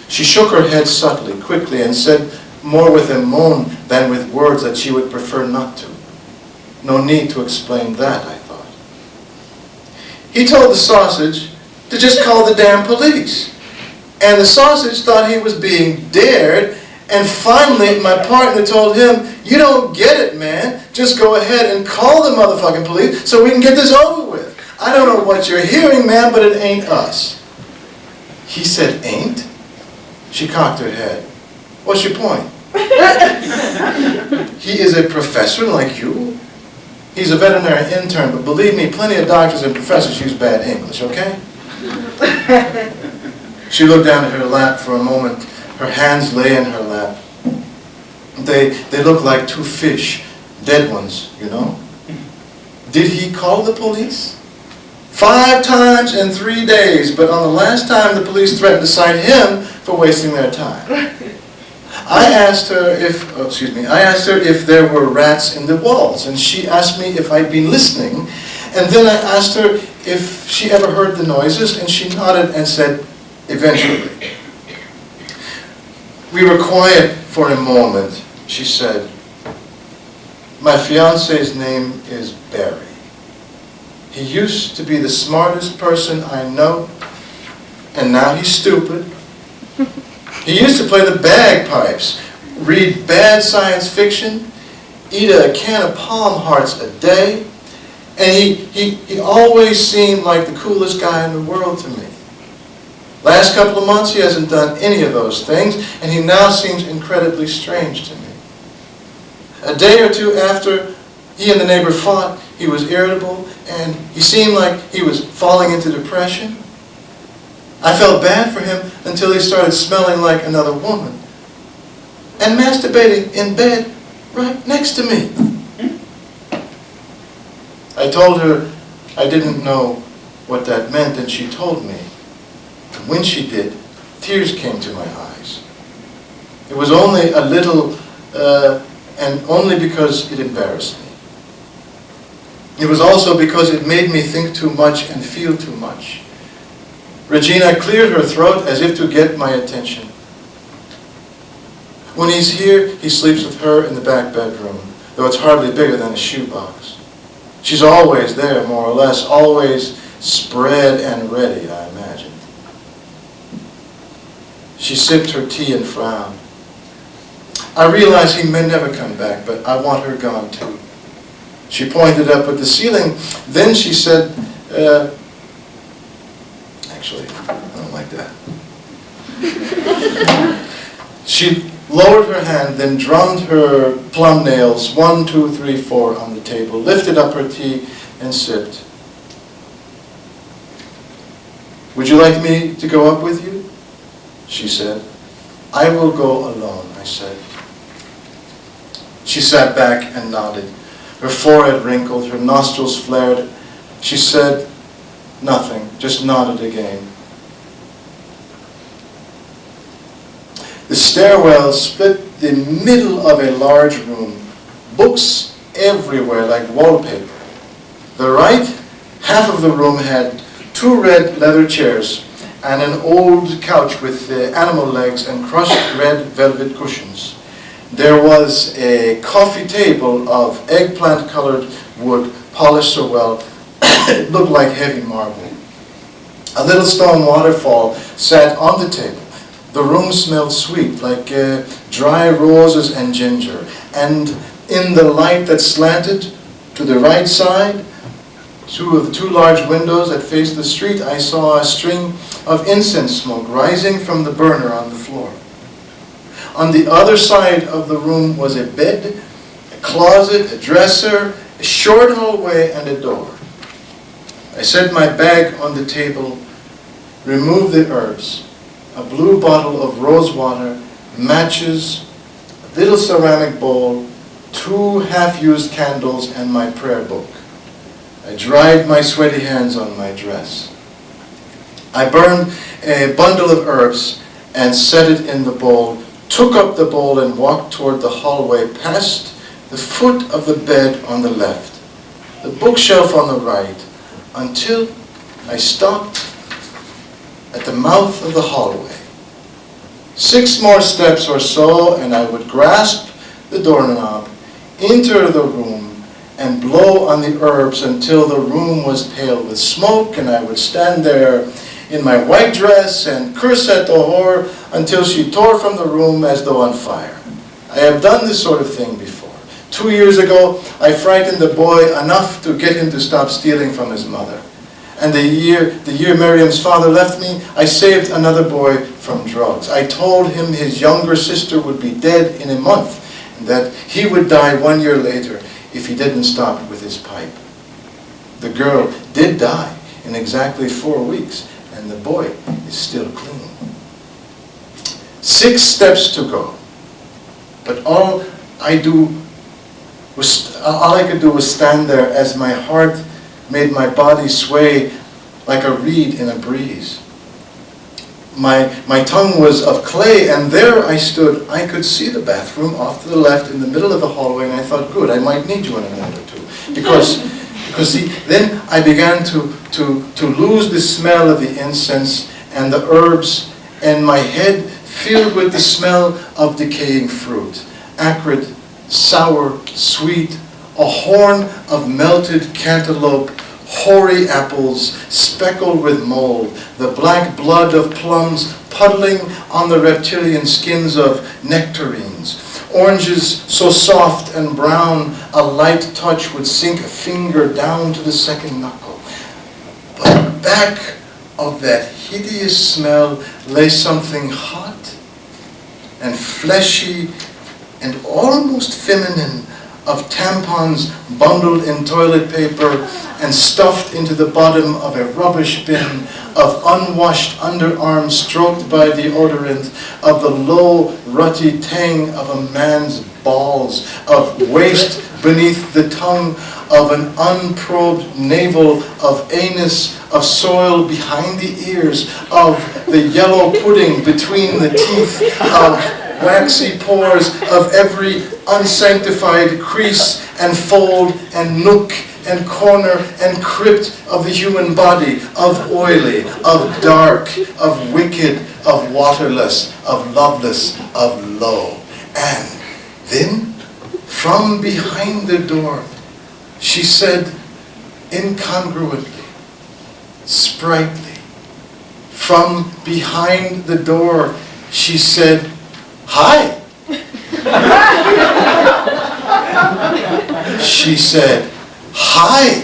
She shook her head subtly, quickly, and said more with a moan than with words that she would prefer not to. No need to explain that, I thought. He told the sausage to just call the damn police. And the sausage thought he was being dared, and finally my partner told him, "You don't get it, man. Just go ahead and call the motherfucking police so we can get this over with. I don't know what you're hearing, man, but it ain't us." He said, ain't? She cocked her head. What's your point? He is a professor like you. He's a veterinary intern, but believe me, plenty of doctors and professors use bad English, okay? She looked down at her lap for a moment. Her hands lay in her lap. They looked like two fish, dead ones, you know? Did he call the police? 5 times in 3 days, but on the last time the police threatened to cite him for wasting their time. I asked her if there were rats in the walls, and she asked me if I'd been listening, and then I asked her if she ever heard the noises, and she nodded and said, eventually. We were quiet for a moment. She said, my fiance's name is Barry. He used to be the smartest person I know, and now he's stupid. He used to play the bagpipes, read bad science fiction, eat a can of Palm Hearts a day, and he always seemed like the coolest guy in the world to me. Last couple of months he hasn't done any of those things, and he now seems incredibly strange to me. A day or two after he and the neighbor fought, he was irritable, and he seemed like he was falling into depression. I felt bad for him until he started smelling like another woman and masturbating in bed right next to me. I told her I didn't know what that meant, and she told me. And when she did, tears came to my eyes. It was only a little, and only because it embarrassed me. It was also because it made me think too much and feel too much. Regina cleared her throat as if to get my attention. When he's here, he sleeps with her in the back bedroom, though it's hardly bigger than a shoebox. She's always there, more or less, always spread and ready, I imagine. She sipped her tea and frowned. I realize he may never come back, but I want her gone too. She pointed up at the ceiling. Then she said, actually, I don't like that. She lowered her hand, then drummed her plum nails, 1, 2, 3, 4 on the table, lifted up her tea and sipped. Would you like me to go up with you? She said. I will go alone, I said. She sat back and nodded. Her forehead wrinkled, her nostrils flared. She said nothing, just nodded again. The stairwell split the middle of a large room, books everywhere like wallpaper. The right half of the room had 2 red leather chairs and an old couch with animal legs and crushed red velvet cushions. There was a coffee table of eggplant-colored wood, polished so well it looked like heavy marble. A little stone waterfall sat on the table. The room smelled sweet, like dry roses and ginger. And in the light that slanted to the right side, 2 of the 2 large windows that faced the street, I saw a string of incense smoke rising from the burner on the floor. On the other side of the room was a bed, a closet, a dresser, a short hallway, and a door. I set my bag on the table, removed the herbs, a blue bottle of rose water, matches, a little ceramic bowl, 2 half-used candles, and my prayer book. I dried my sweaty hands on my dress. I burned a bundle of herbs and set it in the bowl, took up the bowl and walked toward the hallway past the foot of the bed on the left, the bookshelf on the right, until I stopped at the mouth of the hallway. 6 more steps or so, and I would grasp the doorknob, enter the room, and blow on the herbs until the room was pale with smoke, and I would stand there in my white dress and curse at the whore until she tore from the room as though on fire. I have done this sort of thing before. 2 years ago, I frightened the boy enough to get him to stop stealing from his mother. And the year Miriam's father left me, I saved another boy from drugs. I told him his younger sister would be dead in a month, and that he would die 1 year later if he didn't stop with his pipe. The girl did die in exactly 4 weeks, and the boy is still clean. 6 steps to go, but all I could do was stand there as my heart made my body sway like a reed in a breeze. My tongue was of clay, and there I stood. I could see the bathroom off to the left in the middle of the hallway, and I thought, good, I might need you in a minute or two. Because see, then I began to lose the smell of the incense and the herbs, and my head filled with the smell of decaying fruit. Acrid, sour, sweet, a horn of melted cantaloupe, hoary apples speckled with mold, the black blood of plums puddling on the reptilian skins of nectarines, oranges so soft and brown a light touch would sink a finger down to the second knuckle. But back of that hideous smell lay something hot and fleshy and almost feminine, of tampons bundled in toilet paper and stuffed into the bottom of a rubbish bin, of unwashed underarms stroked by deodorant, of the low, rutty tang of a man's balls, of waist beneath the tongue, of an unprobed navel, of anus, of soil behind the ears, of the yellow pudding between the teeth, of waxy pores, of every unsanctified crease and fold and nook and corner and crypt of the human body, of oily, of dark, of wicked, of waterless, of loveless, of low. And then, from behind the door, she said incongruently, sprightly, from behind the door, she said, "Hi." She said, "Hi."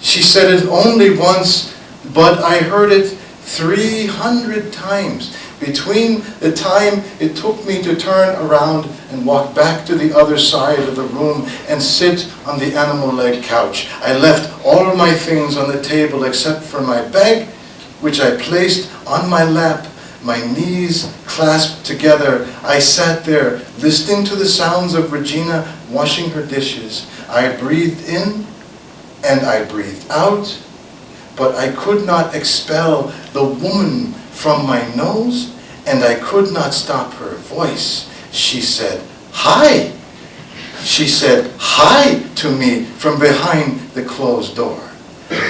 She said it only once, but I heard it 300 times. Between the time it took me to turn around and walk back to the other side of the room and sit on the animal leg couch, I left all of my things on the table except for my bag, which I placed on my lap, my knees clasped together. I sat there listening to the sounds of Regina washing her dishes. I breathed in and I breathed out, but I could not expel the woman from my nose, and I could not stop her voice. She said, "Hi." She said, "Hi" to me from behind the closed door.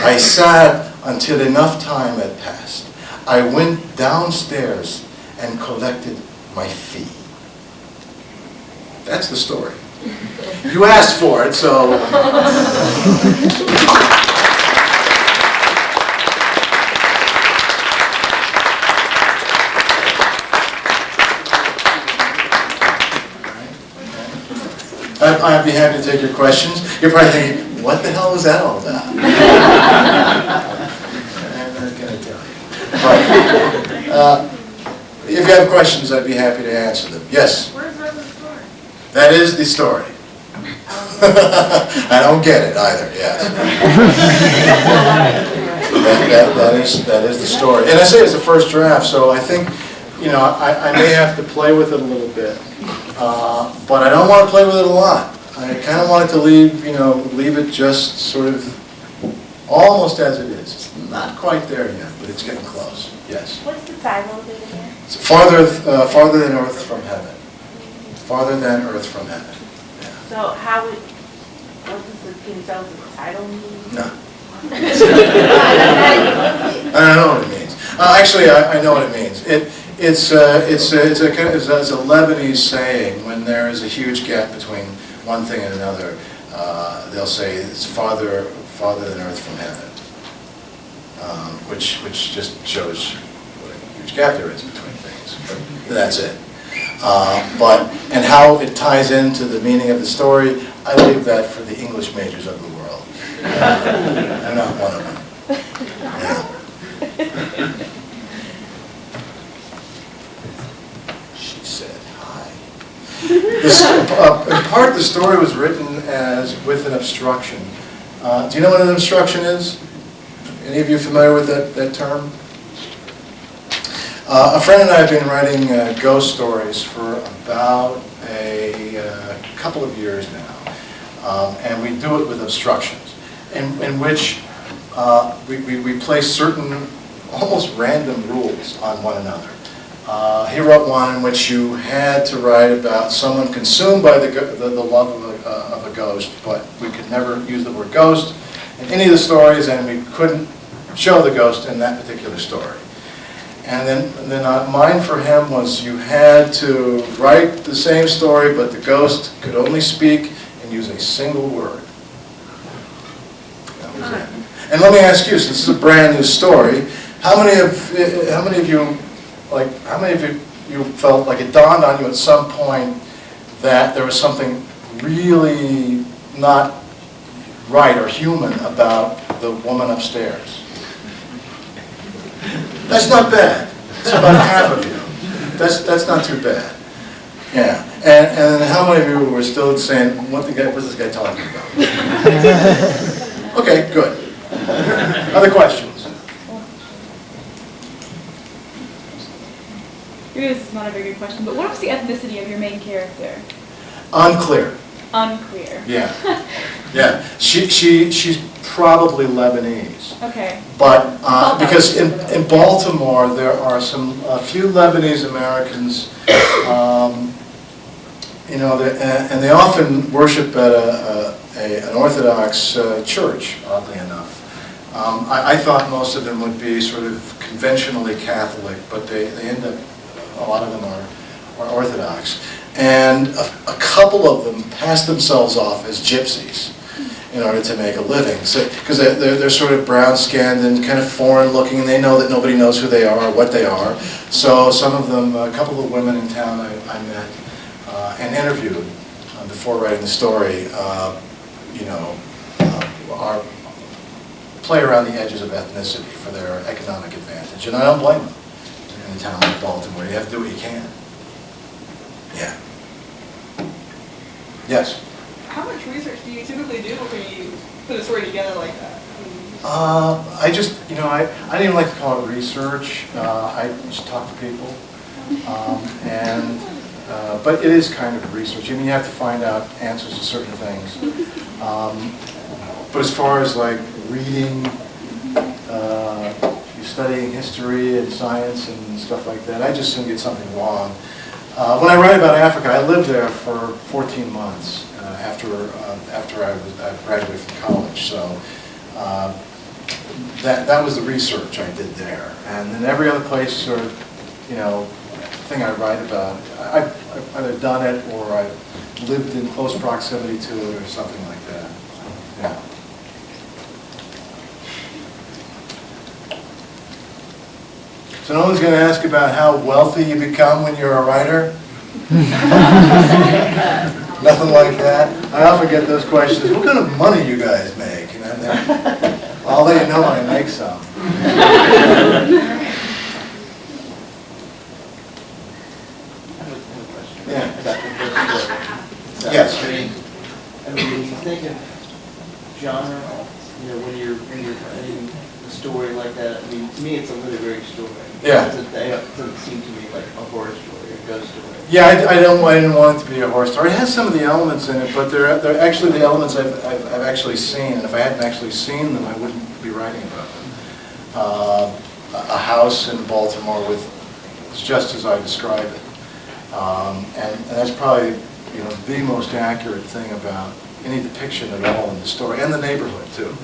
I sat until enough time had passed. I went downstairs and collected my fee. That's the story. You asked for it, so... I'd be happy to take your questions. You're probably thinking, what the hell was that all about? I'm not going to tell you. But, if you have questions, I'd be happy to answer them. Yes? Where's the story? That is the story. I don't get it either, yes. that is the story. And I say it's the first draft, so I think, I may have to play with it a little bit. But I don't want to play with it a lot. I kind of want it to leave it just sort of almost as it is. It's not quite there yet, but it's getting close. Yes. What's the title of it again? It's farther than earth from heaven. Farther than earth from heaven. Yeah. So can you tell us what the title means? No. I don't know what it means. Actually, I know what it means. It's a Lebanese saying, when there is a huge gap between one thing and another, they'll say it's farther than earth from heaven, which just shows what a huge gap there is between things. But that's it. And how it ties into the meaning of the story, I leave that for the English majors of the world. I'm not one of them. in part, the story was written as with an obstruction. Do you know what an obstruction is? Any of you familiar with that term? A friend and I have been writing ghost stories for about a couple of years now, and we do it with obstructions, in which we place certain almost random rules on one another. He wrote one in which you had to write about someone consumed by the love of a ghost, but we could never use the word ghost in any of the stories, and we couldn't show the ghost in that particular story. And then mine for him was you had to write the same story, but the ghost could only speak and use a single word. That was it. And let me ask you, since this is a brand new story, how many of you felt like it dawned on you at some point that there was something really not right or human about the woman upstairs? That's not bad. It's about half of you. That's not too bad. Yeah. And how many of you were still saying, what's this guy talking about? Okay, good. Other questions? Maybe this is not a very good question, but what was the ethnicity of your main character? Unclear. Unclear. Yeah. Yeah. She's probably Lebanese. Okay. But because in Baltimore there are a few Lebanese Americans, and they often worship at an Orthodox church, oddly enough. I thought most of them would be sort of conventionally Catholic, but they end up, a lot of them are Orthodox. And a couple of them pass themselves off as gypsies in order to make a living. So, because they're sort of brown-skinned and kind of foreign-looking, and they know that nobody knows who they are or what they are. So some of them, a couple of women in town I met and interviewed before writing the story, play around the edges of ethnicity for their economic advantage. And I don't blame them in a town like Baltimore. You have to do what you can. Yeah. Yes? How much research do you typically do when you put a story together like that? I just, I didn't even like to call it research. I just talk to people. But it is kind of research. I mean, you have to find out answers to certain things. But as far as like reading, you're studying history and science and stuff like that, I just soon get something wrong. When I write about Africa, I lived there for 14 months after I graduated from college. So that was the research I did there. And then every other place or thing I write about, I've either done it or I've lived in close proximity to it or something like that. Yeah. So no one's going to ask about how wealthy you become when you're a writer? Nothing like that? I often get those questions, what kind of money you guys make? I'll let you know when I make some. Yeah. Yes. I mean, when you think of genre, when you're writing a story like that, I mean, to me it's a literary story. Yeah. It doesn't seem to me like a horror story or a ghost story. Yeah, I didn't want it to be a horror story. It has some of the elements in it, but they're actually the elements I've actually seen, and if I hadn't actually seen them, I wouldn't be writing about them. A house in Baltimore it's just as I describe it. And that's probably the most accurate thing about any depiction at all in the story, and the neighborhood too.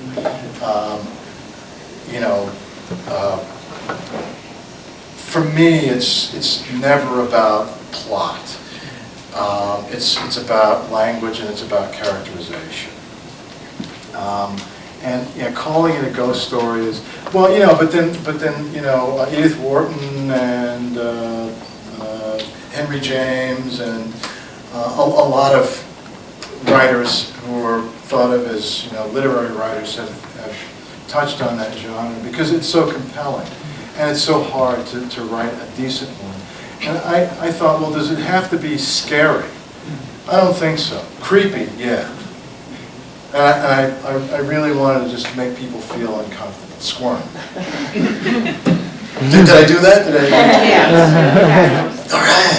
For me, it's never about plot. It's about language and it's about characterization. And calling it a ghost story is but then Edith Wharton and Henry James and a lot of writers who are thought of as literary writers have touched on that genre because it's so compelling and it's so hard to write a decent one. And I thought, well, does it have to be scary? I don't think so. Creepy, yeah. And I really wanted to just make people feel uncomfortable, squirm. Did I do that? Did I? Yes. All right.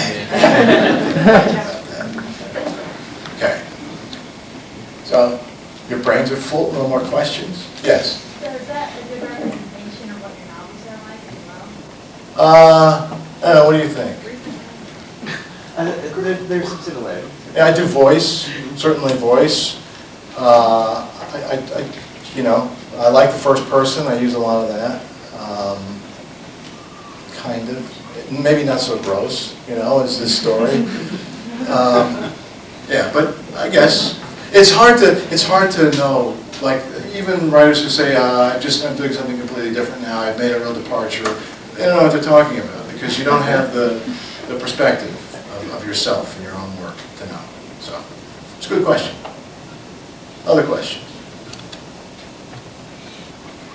Okay. So, your brains are full, no more questions? Yes? So is that a good representation of what your novels are like as well? I don't know, what do you think? There's some similarities. Yeah, I do voice, certainly voice. You know, I like the first person, I use a lot of that. Kind of, maybe not so gross, you know, as this story. Yeah, but I guess, it's hard to know, like, even writers who say, I'm doing something completely different now, I've made a real departure, they don't know what they're talking about, because you don't have the perspective of yourself and your own work to know. So, it's a good question. Other questions?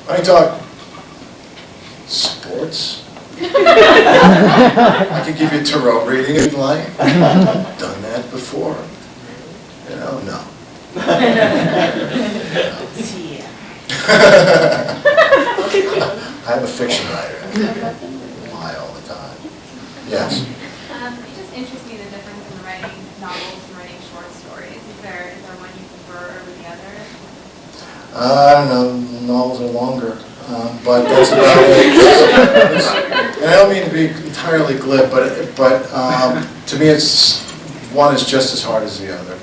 I talk sports. I could give you a tarot reading if you like. Done that before. You know, no. I'm a fiction writer. I lie all the time. Yes? It just interests me the difference in writing novels and writing short stories. Is there one you prefer over the other? I don't know, novels are longer, but that's about it. And I don't mean to be entirely glib, but to me one is just as hard as the other.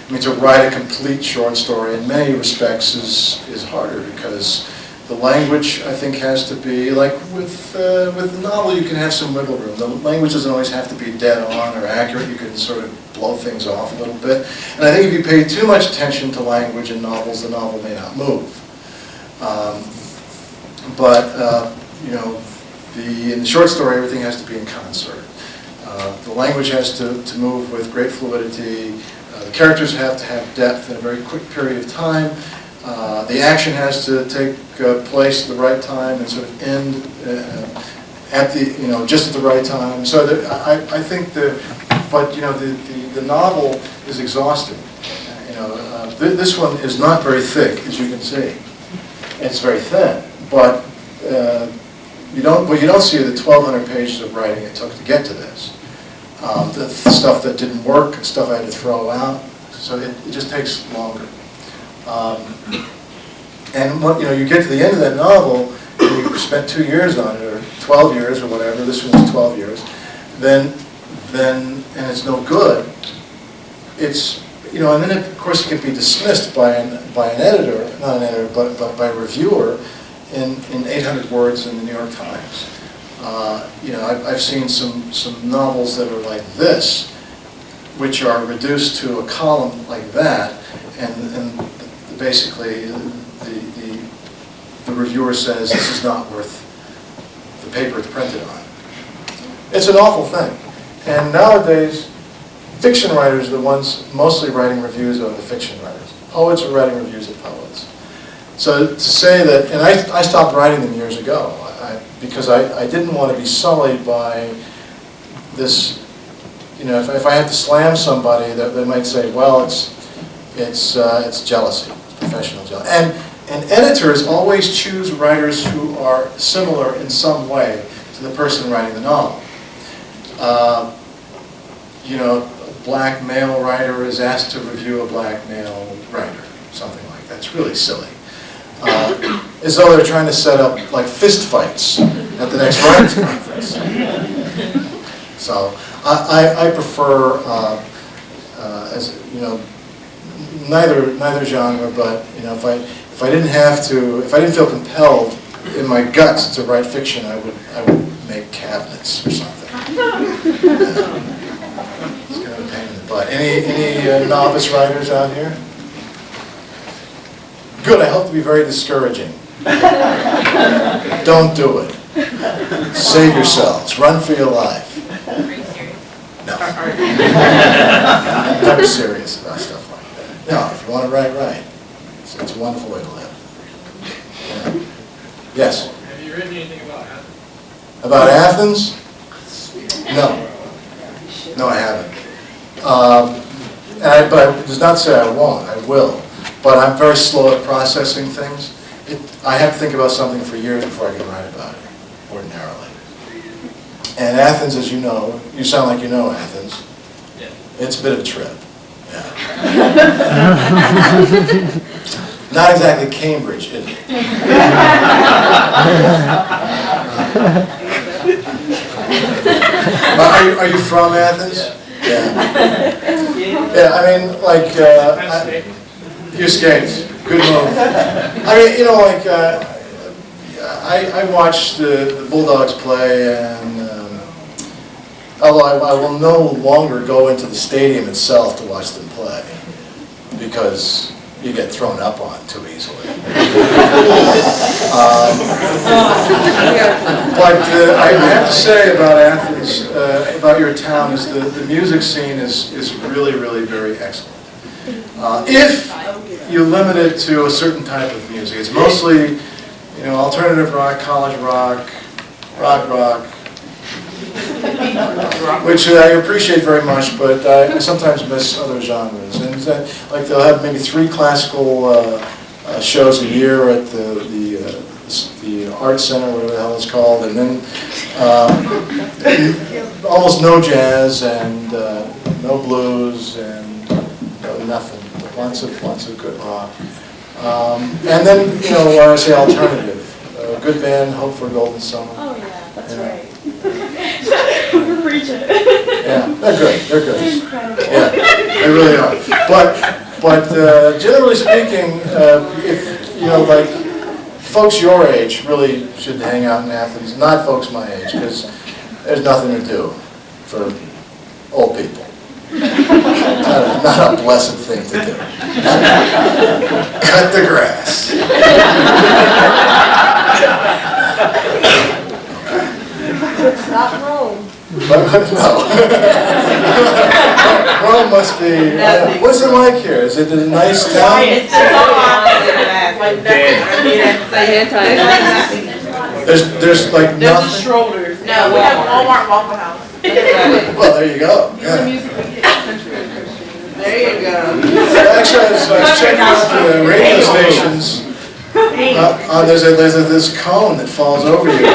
I mean, to write a complete short story in many respects is harder because the language, I think, has to be, like with the novel, you can have some wiggle room. The language doesn't always have to be dead on or accurate. You can sort of blow things off a little bit. And I think if you pay too much attention to language in novels, the novel may not move. You know, in the short story, everything has to be in concert. The language has to move with great fluidity. The characters have to have depth in a very quick period of time. The action has to take place at the right time and sort of end at the, you know, just at the right time. So I think the novel is exhausting. You know, this one is not very thick, as you can see. It's very thin, but you don't see the 1,200 pages of writing it took to get to this. The stuff that didn't work, stuff I had to throw out. So it just takes longer. And what, you know, you get to the end of that novel, and you spent 2 years on it, or 12 years, or whatever. This one was 12 years. Then, and it's no good. It's, you know, and then of course it can be dismissed by an editor, not an editor, but by a reviewer, in 800 words in the New York Times. You know, I've seen some novels that are like this, which are reduced to a column like that, and basically the reviewer says this is not worth the paper it's printed on. It's an awful thing. And nowadays, fiction writers are the ones mostly writing reviews of the fiction writers. Poets are writing reviews of poets. So to say that, and I stopped writing them years ago, because I didn't want to be sullied by this, you know, if I had to slam somebody, they might say, well, it's jealousy, it's professional jealousy. And editors always choose writers who are similar in some way to the person writing the novel. You know, a black male writer is asked to review a black male writer, something like that. It's really silly. As though they're trying to set up like fist fights at the next writers' conference. So I prefer, as you know, neither genre, but you know, if I didn't feel compelled in my guts to write fiction, I would make cabinets or something. It's kind of a pain in the butt. Any novice writers out here? Good, I hope to be very discouraging. Don't do it. Save yourselves. Run for your life. No. I'm never serious about stuff like that. No, if you want to write, write. It's a wonderful way to live. Yeah. Yes? Have you written anything about Athens? About Athens? No. No, I haven't. But it does not say I won't, I will. But I'm very slow at processing things. I have to think about something for years before I can write about it, ordinarily. And Athens, as you know, you sound like you know Athens. Yeah. It's a bit of a trip. Yeah. Not exactly Cambridge, is it? Are you from Athens? Yeah. Yeah, I mean, like, you skate. Good move. I mean, you know, like, I watched the Bulldogs play, and although I will no longer go into the stadium itself to watch them play, because you get thrown up on too easily. But I have to say about Athens, about your town, is the music scene is really, really very excellent. If you limit it to a certain type of music, it's mostly, you know, alternative rock, college rock, rock, which I appreciate very much, but I sometimes miss other genres. And like they'll have maybe 3 classical shows a year at the art center, whatever the hell it's called, and then almost no jazz and no blues and nothing. Lots of good rock. And then, you know, when I say alternative, good band, Hope for a Golden Summer. Oh, yeah, that's Yeah. right. We're preaching. Yeah, they're good. They're incredible. Yeah, they really are. But generally speaking, if, you know, like, folks your age really should hang out in Athens, not folks my age, because there's nothing to do for old people. Not a blessed thing to do. Cut the grass. It's not Rome. But, no. Rome must be, what's it like here? Is it a nice town? It's so opposite. There's like There's a nothing. Schroeder's. No, we have Walmart Waffle House. Well, there you go. The Yeah. music we get country and Christian. There you go. Actually, I was checking out the radio stations. There's this cone that falls over you.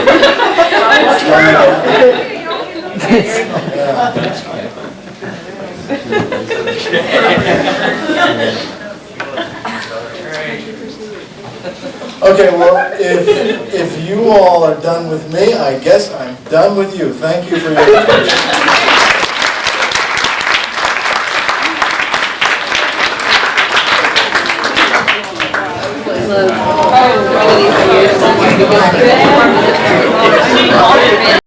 Okay, well, if you all are done with me, I guess I'm done with you. Thank you for your attention.